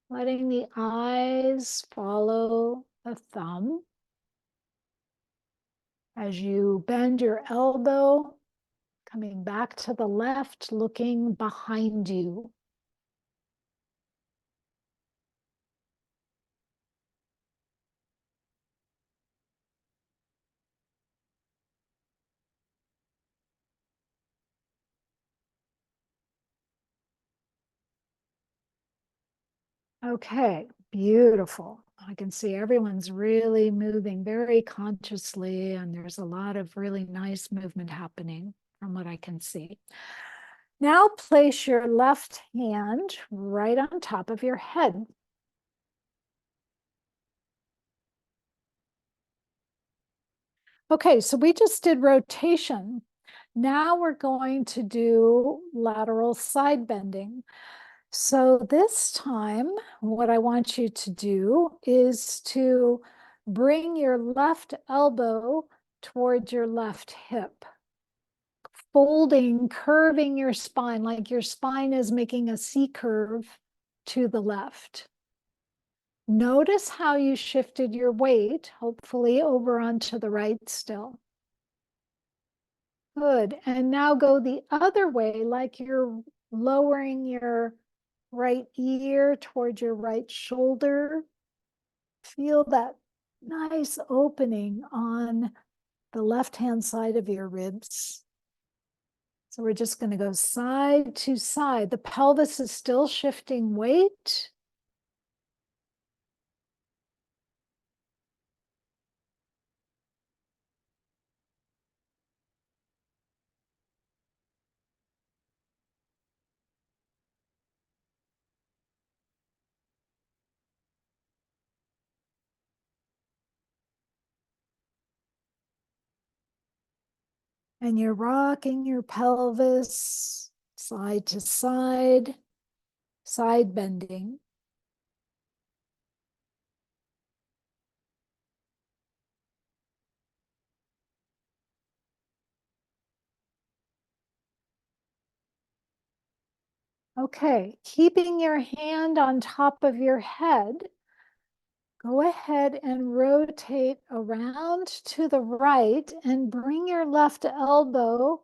letting the eyes follow the thumb. As you bend your elbow, coming back to the left, looking behind you. Okay, beautiful. I can see everyone's really moving very consciously, and there's a lot of really nice movement happening from what I can see. Now place your left hand right on top of your head. Okay, so we just did rotation. Now we're going to do lateral side bending. So this time, what I want you to do is to bring your left elbow towards your left hip, folding, curving your spine, like your spine is making a C curve to the left. Notice how you shifted your weight, hopefully over onto the right still. Good. And now go the other way, like you're lowering your right ear towards your right shoulder. Feel that nice opening on the left-hand side of your ribs. So we're just going to go side to side. The pelvis is still shifting weight. And you're rocking your pelvis side to side, side bending. Okay, keeping your hand on top of your head, go ahead and rotate around to the right and bring your left elbow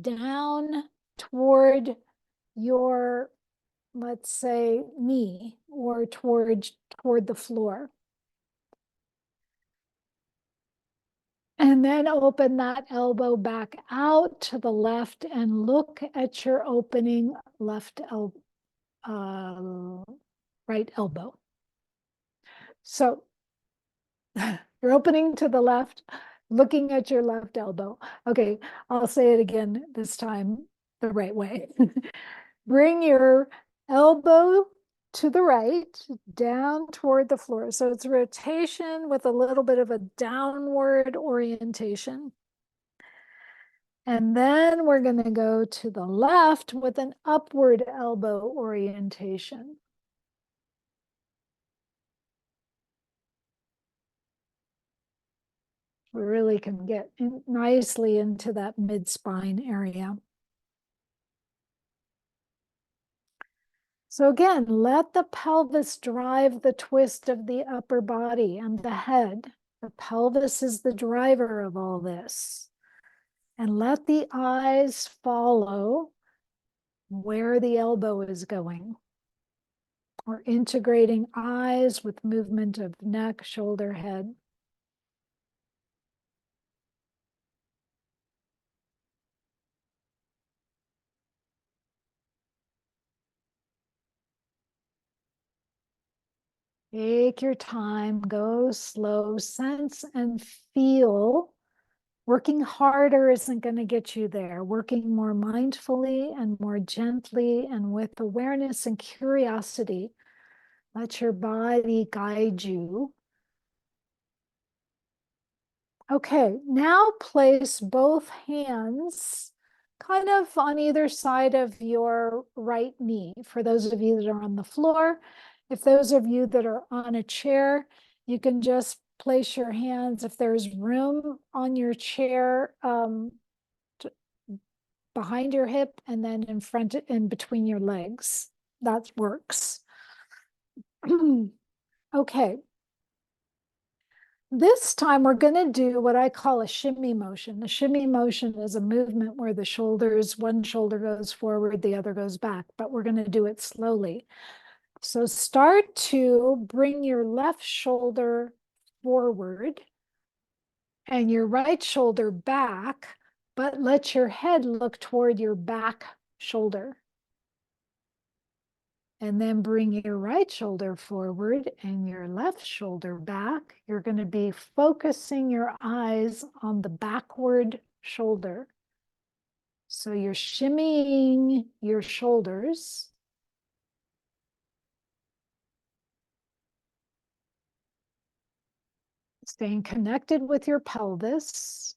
down toward your, let's say, knee or toward the floor. And then open that elbow back out to the left and look at your opening right elbow. So you're opening to the left, looking at your left elbow. Okay, I'll say it again this time the right way. Bring your elbow to the right, down toward the floor. So it's a rotation with a little bit of a downward orientation. And then we're going to go to the left with an upward elbow orientation. We really can get nicely into that mid-spine area. So again, let the pelvis drive the twist of the upper body and the head. The pelvis is the driver of all this. And let the eyes follow where the elbow is going. Or integrating eyes with movement of neck, shoulder, head. Take your time, go slow, sense and feel. Working harder isn't going to get you there. Working more mindfully and more gently and with awareness and curiosity. Let your body guide you. Okay, now place both hands kind of on either side of your right knee. For those of you that are on the floor, if those of you that are on a chair, you can just place your hands, if there's room on your chair, behind your hip and then in front and between your legs. That works. Okay. This time we're going to do what I call a shimmy motion. A shimmy motion is a movement where the shoulders, one shoulder goes forward, the other goes back, but we're going to do it slowly. So start to bring your left shoulder forward and your right shoulder back, but let your head look toward your back shoulder. And then bring your right shoulder forward and your left shoulder back. You're going to be focusing your eyes on the backward shoulder. So you're shimmying your shoulders. Staying connected with your pelvis.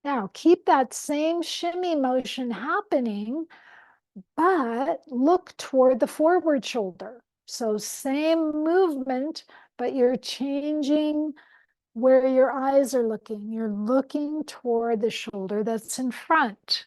Now keep that same shimmy motion happening, but look toward the forward shoulder. So same movement, but you're changing where your eyes are looking. You're looking toward the shoulder that's in front.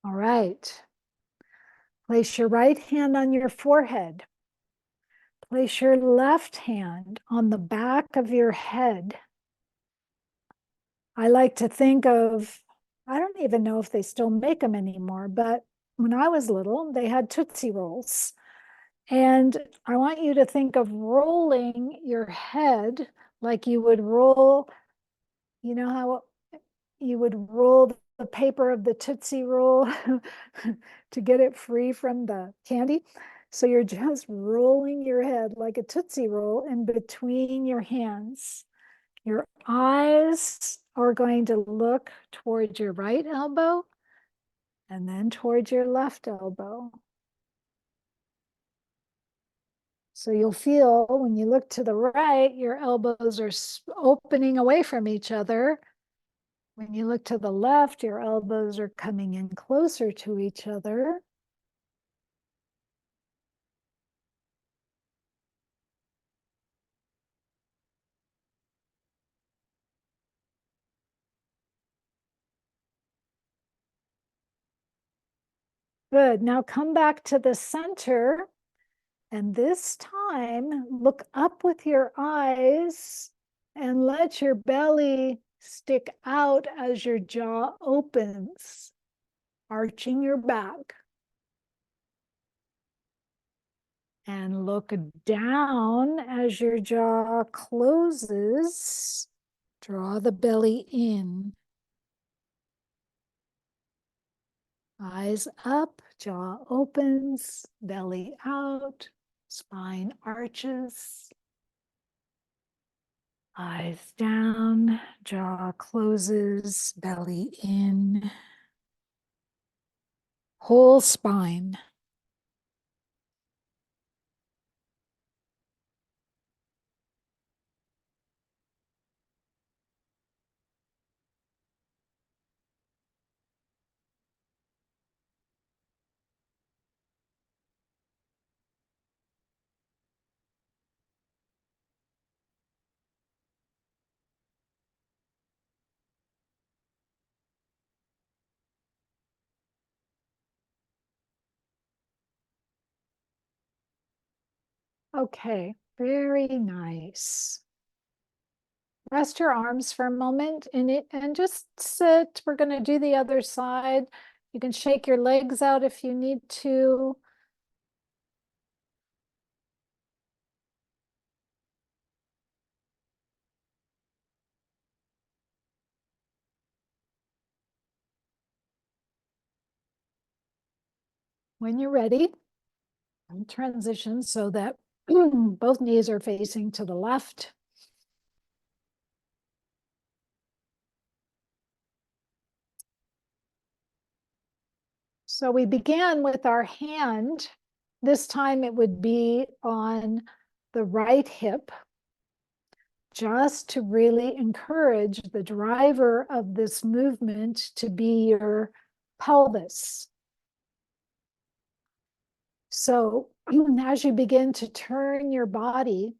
All right. Place your right hand on your forehead. Place your left hand on the back of your head. I like to think of, I don't even know if they still make them anymore, but when I was little, they had Tootsie Rolls. And I want you to think of rolling your head like you would roll, you know how you would roll the paper of the Tootsie Roll to get it free from the candy. So you're just rolling your head like a Tootsie Roll in between your hands. Your eyes are going to look towards your right elbow and then towards your left elbow. So you'll feel when you look to the right, your elbows are opening away from each other. When you look to the left, your elbows are coming in closer to each other. Good. Now come back to the center. And this time, look up with your eyes and let your belly stick out as your jaw opens, arching your back. And look down as your jaw closes. Draw the belly in. Eyes up, jaw opens, belly out, spine arches. Eyes down, jaw closes, belly in. Whole spine. Okay, very nice. Rest your arms for a moment and just sit. We're going to do the other side. You can shake your legs out if you need to. When you're ready, transition so that both knees are facing to the left. So we began with our hand. This time it would be on the right hip, just to really encourage the driver of this movement to be your pelvis. So as you begin to turn your body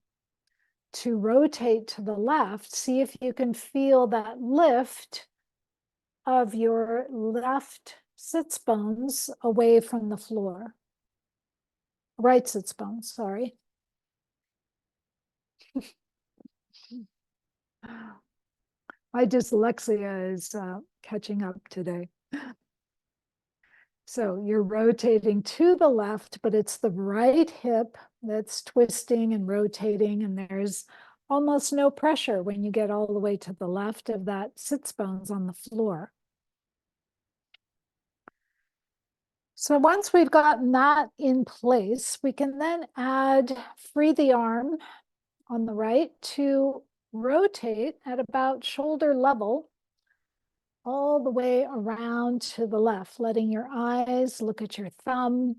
to rotate to the left, see if you can feel that lift of your left sits bones away from the floor. Right sits bones, sorry. My dyslexia is catching up today. So you're rotating to the left, but it's the right hip that's twisting and rotating, and there's almost no pressure when you get all the way to the left of that sits bones on the floor. So once we've gotten that in place, we can then free the arm on the right to rotate at about shoulder level all the way around to the left, letting your eyes look at your thumb.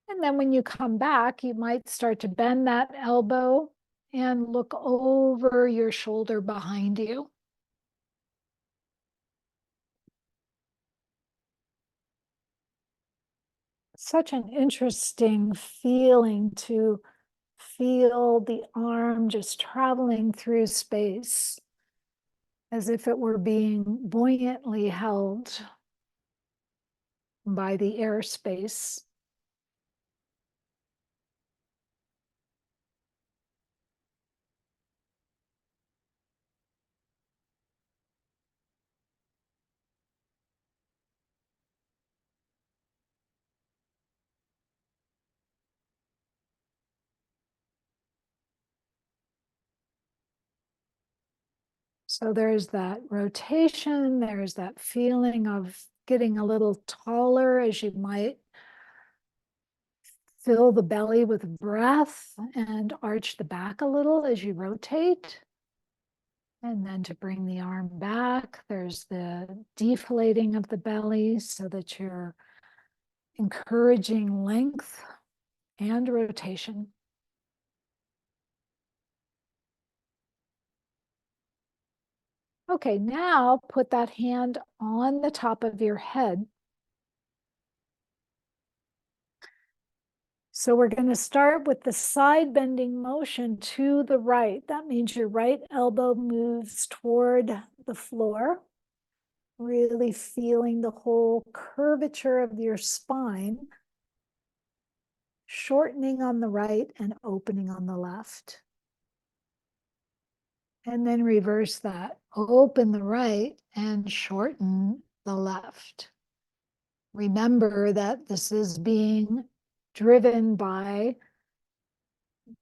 And then when you come back, you might start to bend that elbow and look over your shoulder behind you. Such an interesting feeling to feel the arm just traveling through space as if it were being buoyantly held by the airspace. So there's that rotation, there's that feeling of getting a little taller as you might fill the belly with breath and arch the back a little as you rotate. And then to bring the arm back, there's the deflating of the belly so that you're encouraging length and rotation. Okay, now put that hand on the top of your head. So we're going to start with the side bending motion to the right. That means your right elbow moves toward the floor, really feeling the whole curvature of your spine, shortening on the right and opening on the left. And then reverse that. Open the right and shorten the left. Remember that this is being driven by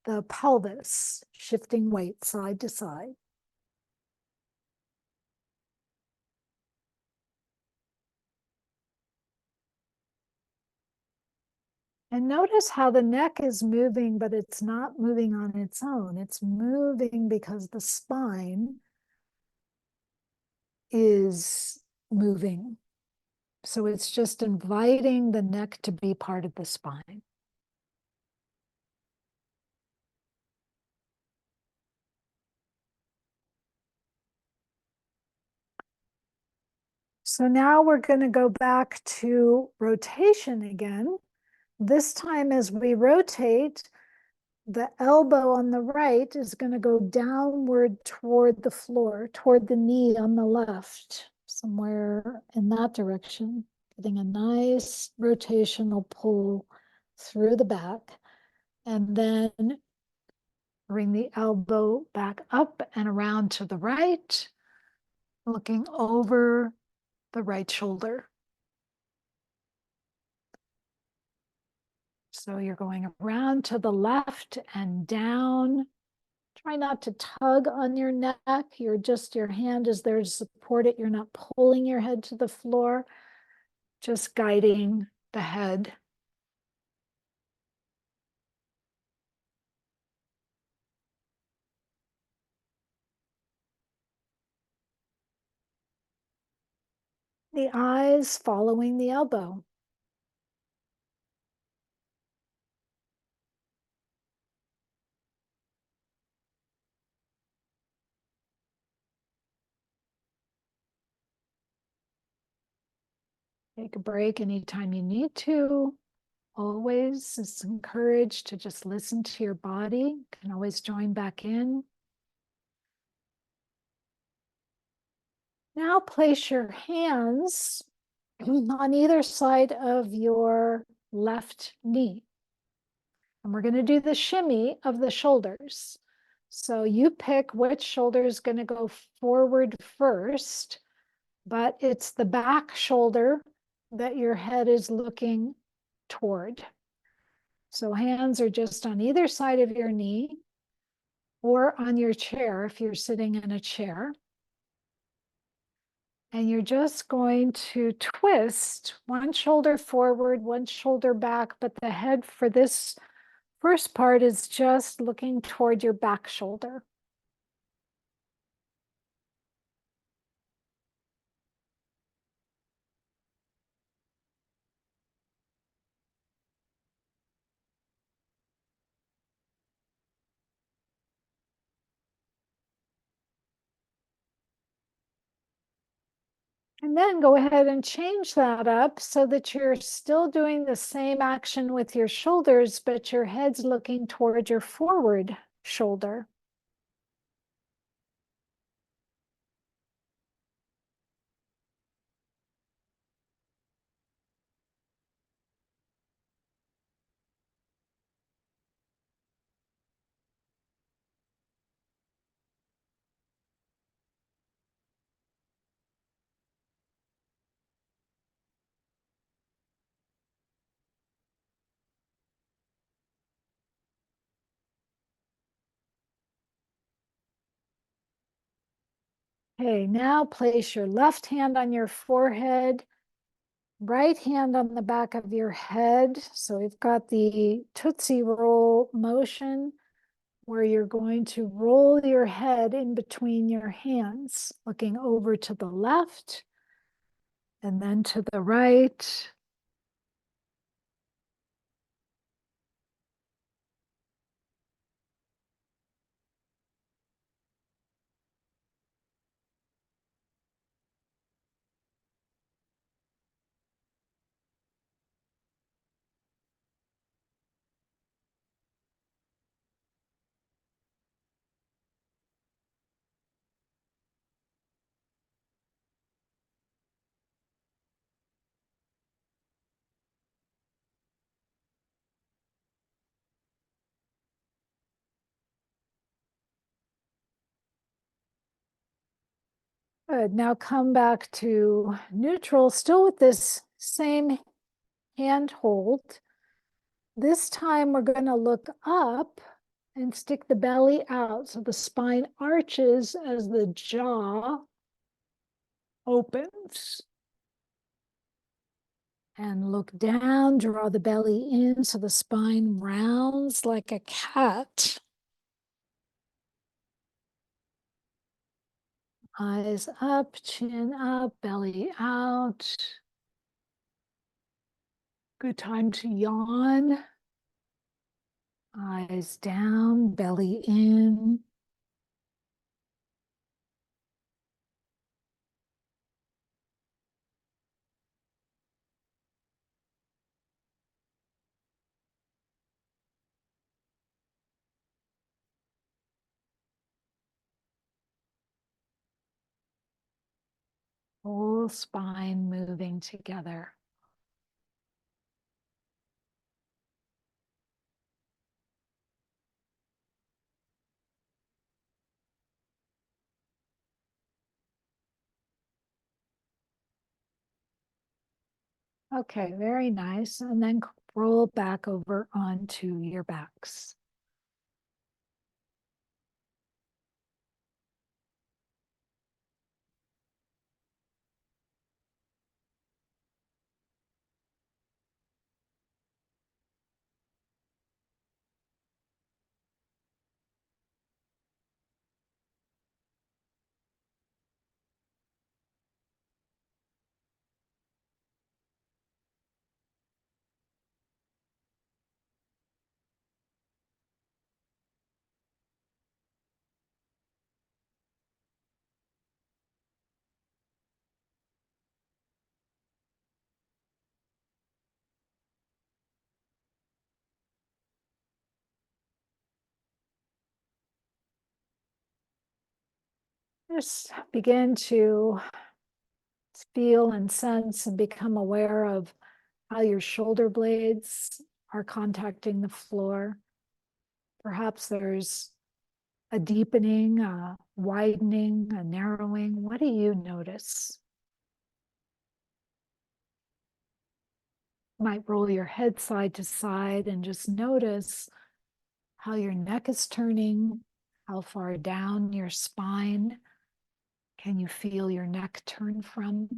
the pelvis, shifting weight side to side. And notice how the neck is moving, but it's not moving on its own. It's moving because the spine is moving. So it's just inviting the neck to be part of the spine. So now we're going to go back to rotation again. This time as we rotate, the elbow on the right is going to go downward toward the floor, toward the knee on the left, somewhere in that direction, getting a nice rotational pull through the back. And then bring the elbow back up and around to the right, looking over the right shoulder. So you're going around to the left and down. Try not to tug on your neck. Your hand is there to support it. You're not pulling your head to the floor, just guiding the head. The eyes following the elbow. Take a break anytime you need to. Always, it's encouraged to just listen to your body. You can always join back in. Now place your hands on either side of your left knee. And we're going to do the shimmy of the shoulders. So you pick which shoulder is going to go forward first, but it's the back shoulder that your head is looking toward. So hands are just on either side of your knee or on your chair if you're sitting in a chair. And you're just going to twist one shoulder forward, one shoulder back, but the head for this first part is just looking toward your back shoulder. And then go ahead and change that up so that you're still doing the same action with your shoulders, but your head's looking toward your forward shoulder. Okay, now place your left hand on your forehead, right hand on the back of your head. So we've got the Tootsie Roll motion where you're going to roll your head in between your hands, looking over to the left and then to the right. Good. Now come back to neutral, still with this same hand hold. This time we're going to look up and stick the belly out so the spine arches as the jaw opens. And look down, draw the belly in so the spine rounds like a cat. Eyes up, chin up, belly out. Good time to yawn. Eyes down, belly in. Whole spine moving together. Okay, very nice. And then roll back over onto your backs. Just begin to feel and sense and become aware of how your shoulder blades are contacting the floor. Perhaps there's a deepening, a widening, a narrowing. What do you notice? You might roll your head side to side and just notice how your neck is turning, how far down your spine can you feel your neck turn from?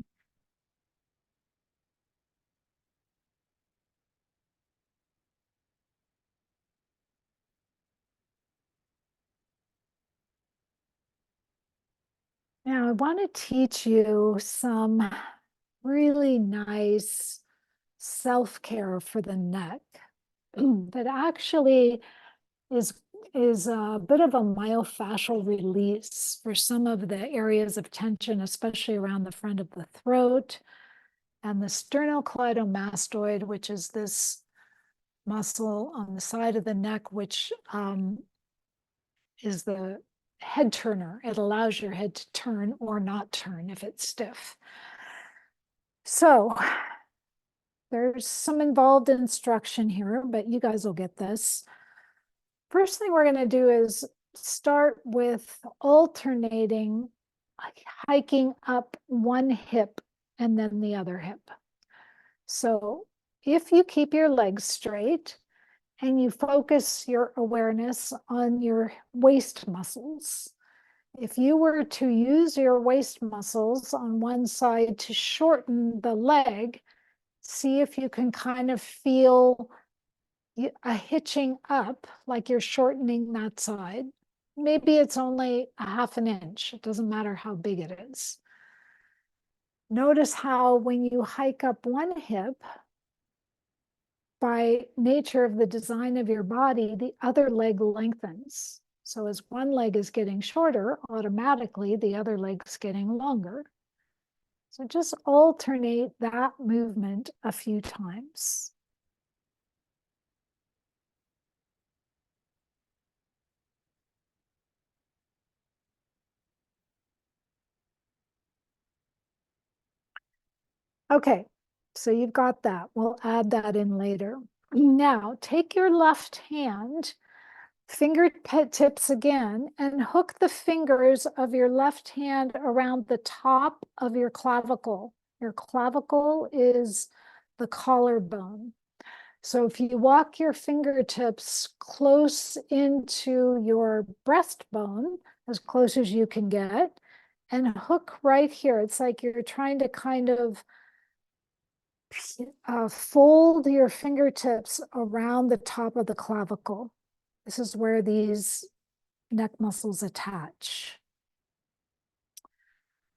Now, I want to teach you some really nice self-care for the neck that actually is is a bit of a myofascial release for some of the areas of tension, especially around the front of the throat and the sternocleidomastoid, which is this muscle on the side of the neck, which is the head turner. It allows your head to turn or not turn if it's stiff. So there's some involved instruction here, but you guys will get this. First thing we're going to do is start with alternating, hiking up one hip and then the other hip. So if you keep your legs straight and you focus your awareness on your waist muscles, if you were to use your waist muscles on one side to shorten the leg, see if you can kind of feel a hitching up, like you're shortening that side. Maybe it's only a half an inch. It doesn't matter how big it is. Notice how when you hike up one hip, by nature of the design of your body, the other leg lengthens. So as one leg is getting shorter, automatically the other leg's getting longer. So just alternate that movement a few times. Okay, so you've got that. We'll add that in later. Now, take your left hand, fingertips again, and hook the fingers of your left hand around the top of your clavicle. Your clavicle is the collarbone. So if you walk your fingertips close into your breastbone, as close as you can get, and hook right here, it's like you're trying to kind of fold your fingertips around the top of the clavicle. This is where these neck muscles attach.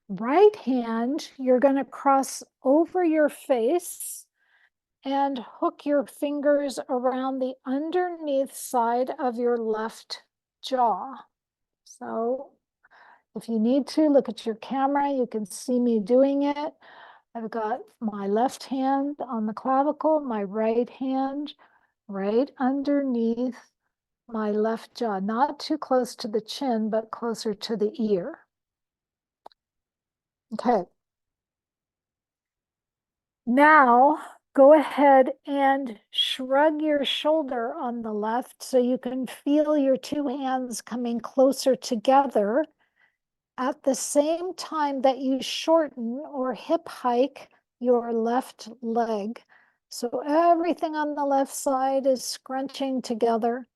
Right hand, you're going to cross over your face and hook your fingers around the underneath side of your left jaw. So if you need to, look at your camera. You can see me doing it. I've got my left hand on the clavicle, my right hand right underneath my left jaw, not too close to the chin, but closer to the ear. Okay. Now, go ahead and shrug your shoulder on the left so you can feel your two hands coming closer together at the same time that you shorten or hip hike your left leg. So everything on the left side is scrunching together.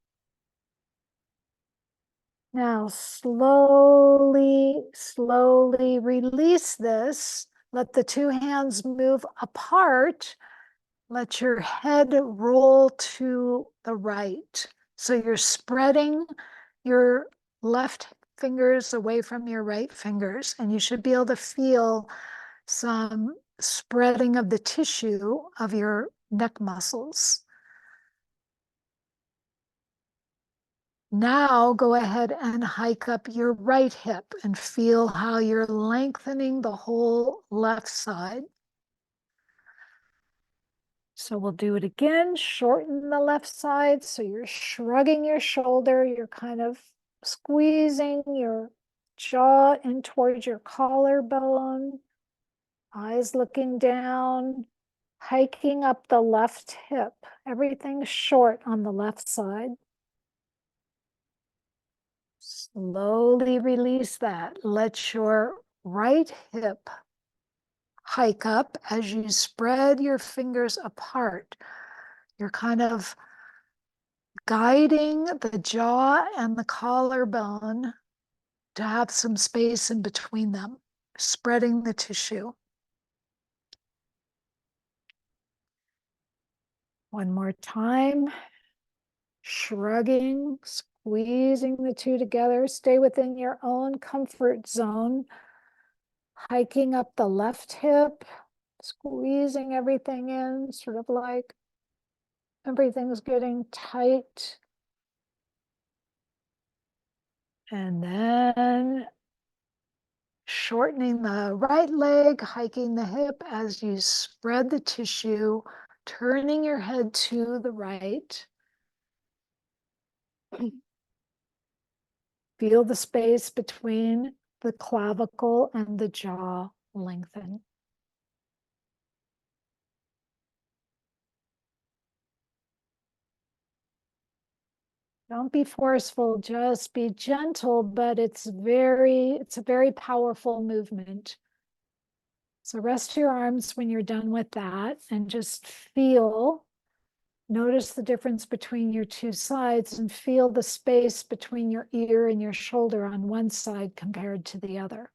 Now slowly, slowly release this. Let the two hands move apart. Let your head roll to the right. So you're spreading your left fingers away from your right fingers, and you should be able to feel some spreading of the tissue of your neck muscles. Now go ahead and hike up your right hip and feel how you're lengthening the whole left side. So we'll do it again. Shorten the left side. So you're shrugging your shoulder. You're kind of squeezing your jaw in towards your collarbone. Eyes looking down. Hiking up the left hip. Everything's short on the left side. Slowly release that. Let your right hip hike up as you spread your fingers apart. You're kind of guiding the jaw and the collarbone to have some space in between them, spreading the tissue. One more time. Shrugging, squeezing the two together. Stay within your own comfort zone. Hiking up the left hip, squeezing everything in, sort of like everything's getting tight. And then shortening the right leg, hiking the hip as you spread the tissue, turning your head to the right. Feel the space between the clavicle and the jaw lengthen. Don't be forceful, just be gentle, but it's a very powerful movement. So rest your arms when you're done with that and just feel Notice the difference between your two sides and feel the space between your ear and your shoulder on one side compared to the other.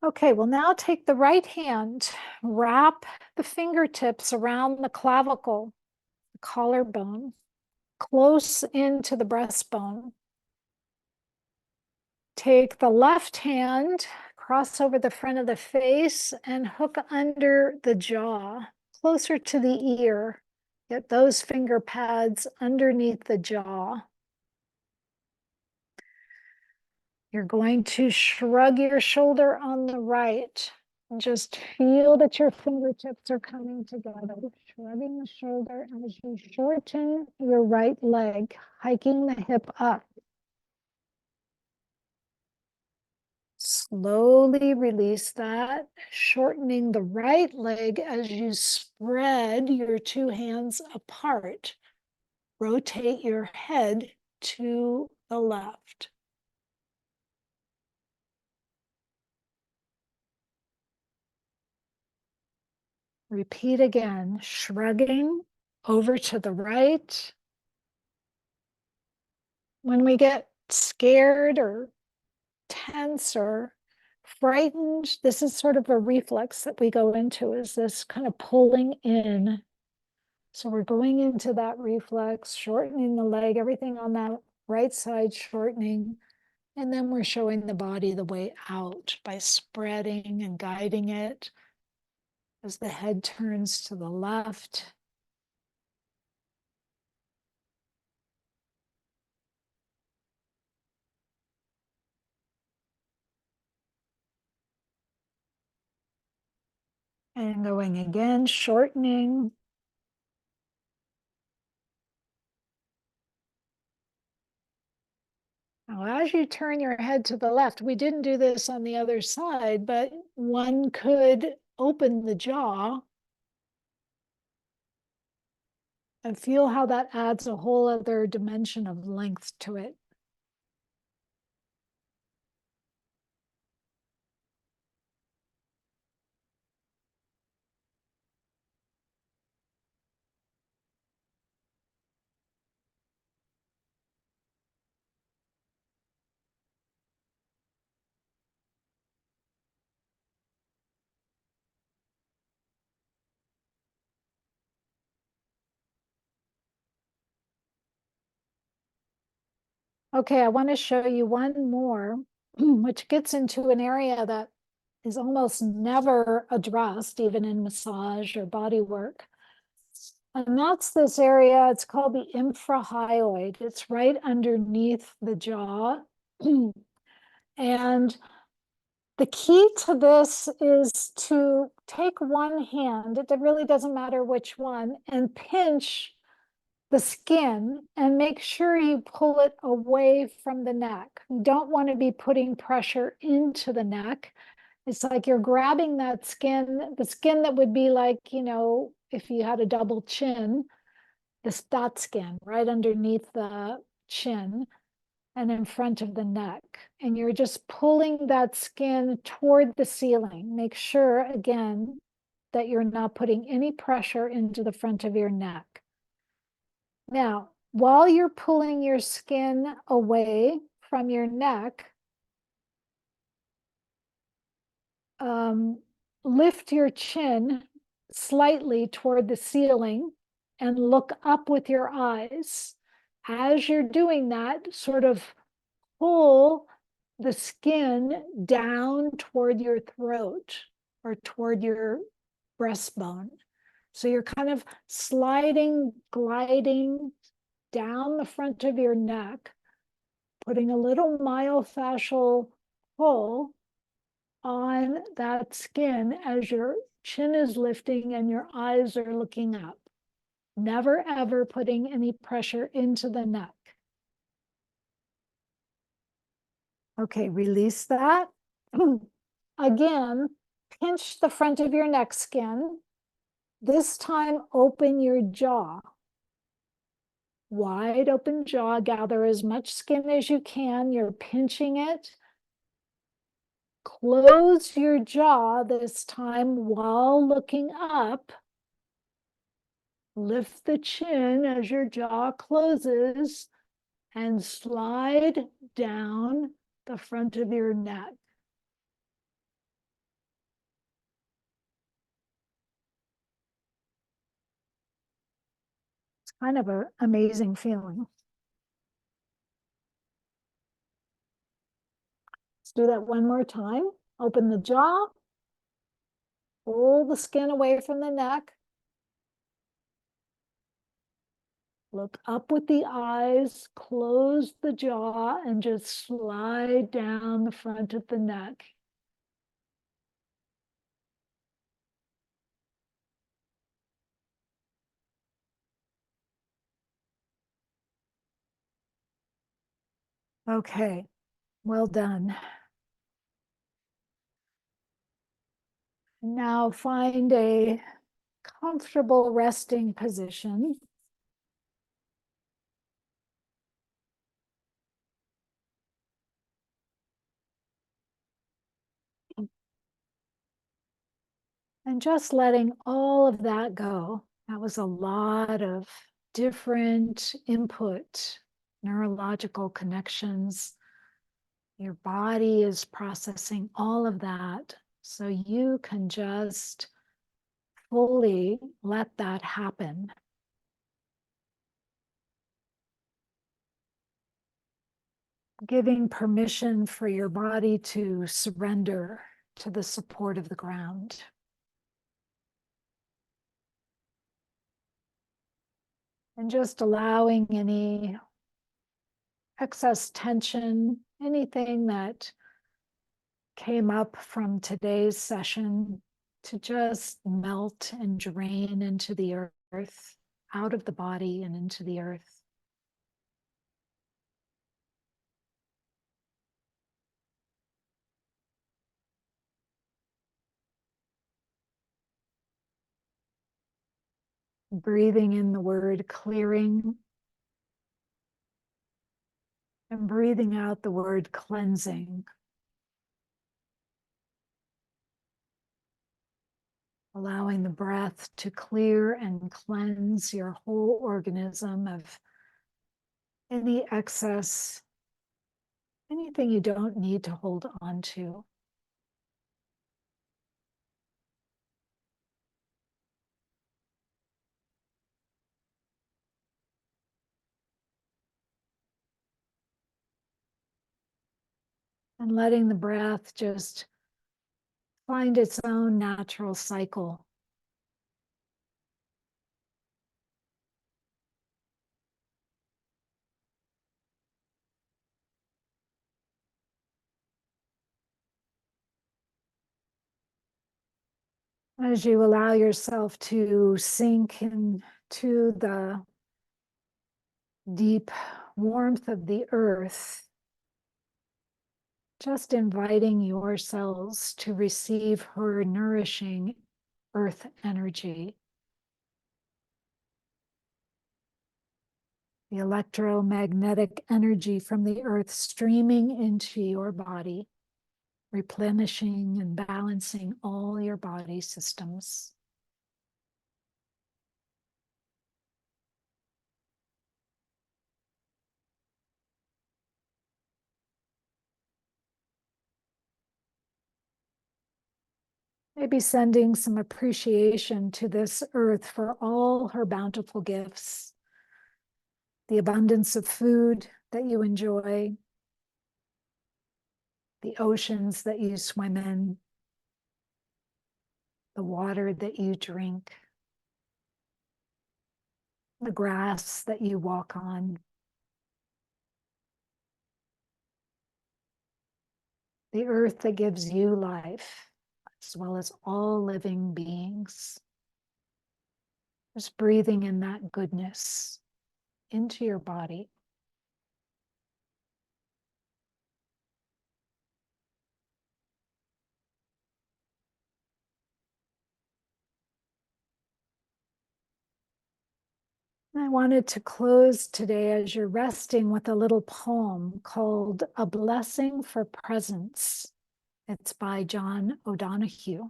Okay, well, now take the right hand, wrap the fingertips around the clavicle, the collarbone, close into the breastbone. Take the left hand, cross over the front of the face, and hook under the jaw, closer to the ear. Get those finger pads underneath the jaw. You're going to shrug your shoulder on the right. Just feel that your fingertips are coming together. Shrugging the shoulder as you shorten your right leg, hiking the hip up. Slowly release that, shortening the right leg as you spread your two hands apart. Rotate your head to the left. Repeat again, shrugging over to the right. When we get scared or tense or frightened, this is sort of a reflex that we go into, is this kind of pulling in. So we're going into that reflex, shortening the leg, everything on that right side shortening. And then we're showing the body the way out by spreading and guiding it as the head turns to the left. And going again, shortening. Now, as you turn your head to the left, we didn't do this on the other side, but one could open the jaw and feel how that adds a whole other dimension of length to it. Okay, I want to show you one more, which gets into an area that is almost never addressed, even in massage or body work. And that's this area, it's called the infrahyoid. It's right underneath the jaw. And the key to this is to take one hand, it really doesn't matter which one, and pinch the skin and make sure you pull it away from the neck. You don't want to be putting pressure into the neck. It's like you're grabbing that skin, the skin that would be like, if you had a double chin, that skin right underneath the chin and in front of the neck. And you're just pulling that skin toward the ceiling. Make sure, again, that you're not putting any pressure into the front of your neck. Now, while you're pulling your skin away from your neck, lift your chin slightly toward the ceiling and look up with your eyes. As you're doing that, sort of pull the skin down toward your throat or toward your breastbone. So you're kind of sliding, gliding down the front of your neck, putting a little myofascial pull on that skin as your chin is lifting and your eyes are looking up. Never ever putting any pressure into the neck. Okay, release that. Again, pinch the front of your neck skin. This time, open your jaw. Wide open jaw, gather as much skin as you can. You're pinching it. Close your jaw this time while looking up. Lift the chin as your jaw closes and slide down the front of your neck. It's kind of an amazing feeling. Let's do that one more time. Open the jaw, pull the skin away from the neck. Look up with the eyes, close the jaw, and just slide down the front of the neck. Okay, well done. Now find a comfortable resting position. And just letting all of that go. That was a lot of different input, neurological connections. Your body is processing all of that. So you can just fully let that happen. Giving permission for your body to surrender to the support of the ground. And just allowing any excess tension, anything that came up from today's session, to just melt and drain into the earth, out of the body and into the earth. Breathing in the word clearing and breathing out the word cleansing. Allowing the breath to clear and cleanse your whole organism of any excess, anything you don't need to hold on to. And letting the breath just find its own natural cycle. As you allow yourself to sink into the deep warmth of the earth, just inviting your cells to receive her nourishing earth energy. The electromagnetic energy from the earth streaming into your body, replenishing and balancing all your body systems. Maybe sending some appreciation to this earth for all her bountiful gifts, the abundance of food that you enjoy, the oceans that you swim in, the water that you drink, the grass that you walk on, the earth that gives you life, as well as all living beings. Just breathing in that goodness into your body. I wanted to close today as you're resting with a little poem called A Blessing for Presence. It's by John O'Donohue.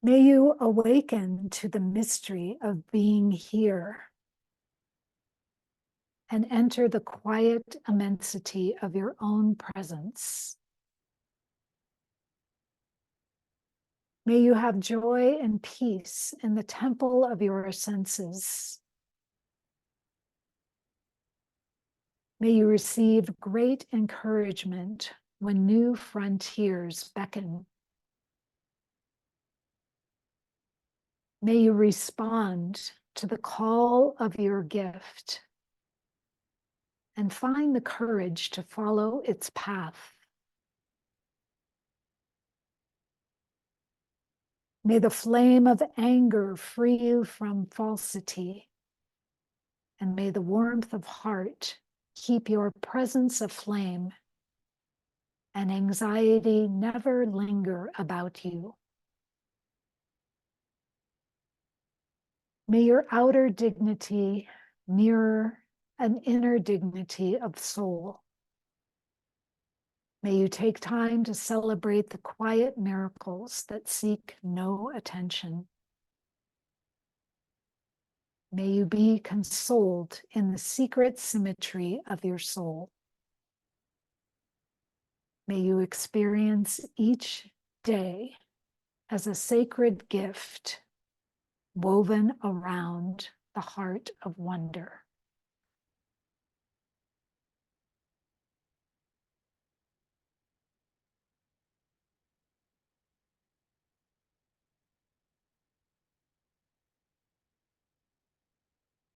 May you awaken to the mystery of being here and enter the quiet immensity of your own presence. May you have joy and peace in the temple of your senses. May you receive great encouragement when new frontiers beckon. May you respond to the call of your gift and find the courage to follow its path. May the flame of anger free you from falsity, and may the warmth of heart keep your presence aflame and anxiety never linger about you. May your outer dignity mirror an inner dignity of soul. May you take time to celebrate the quiet miracles that seek no attention. May you be consoled in the secret symmetry of your soul. May you experience each day as a sacred gift woven around the heart of wonder.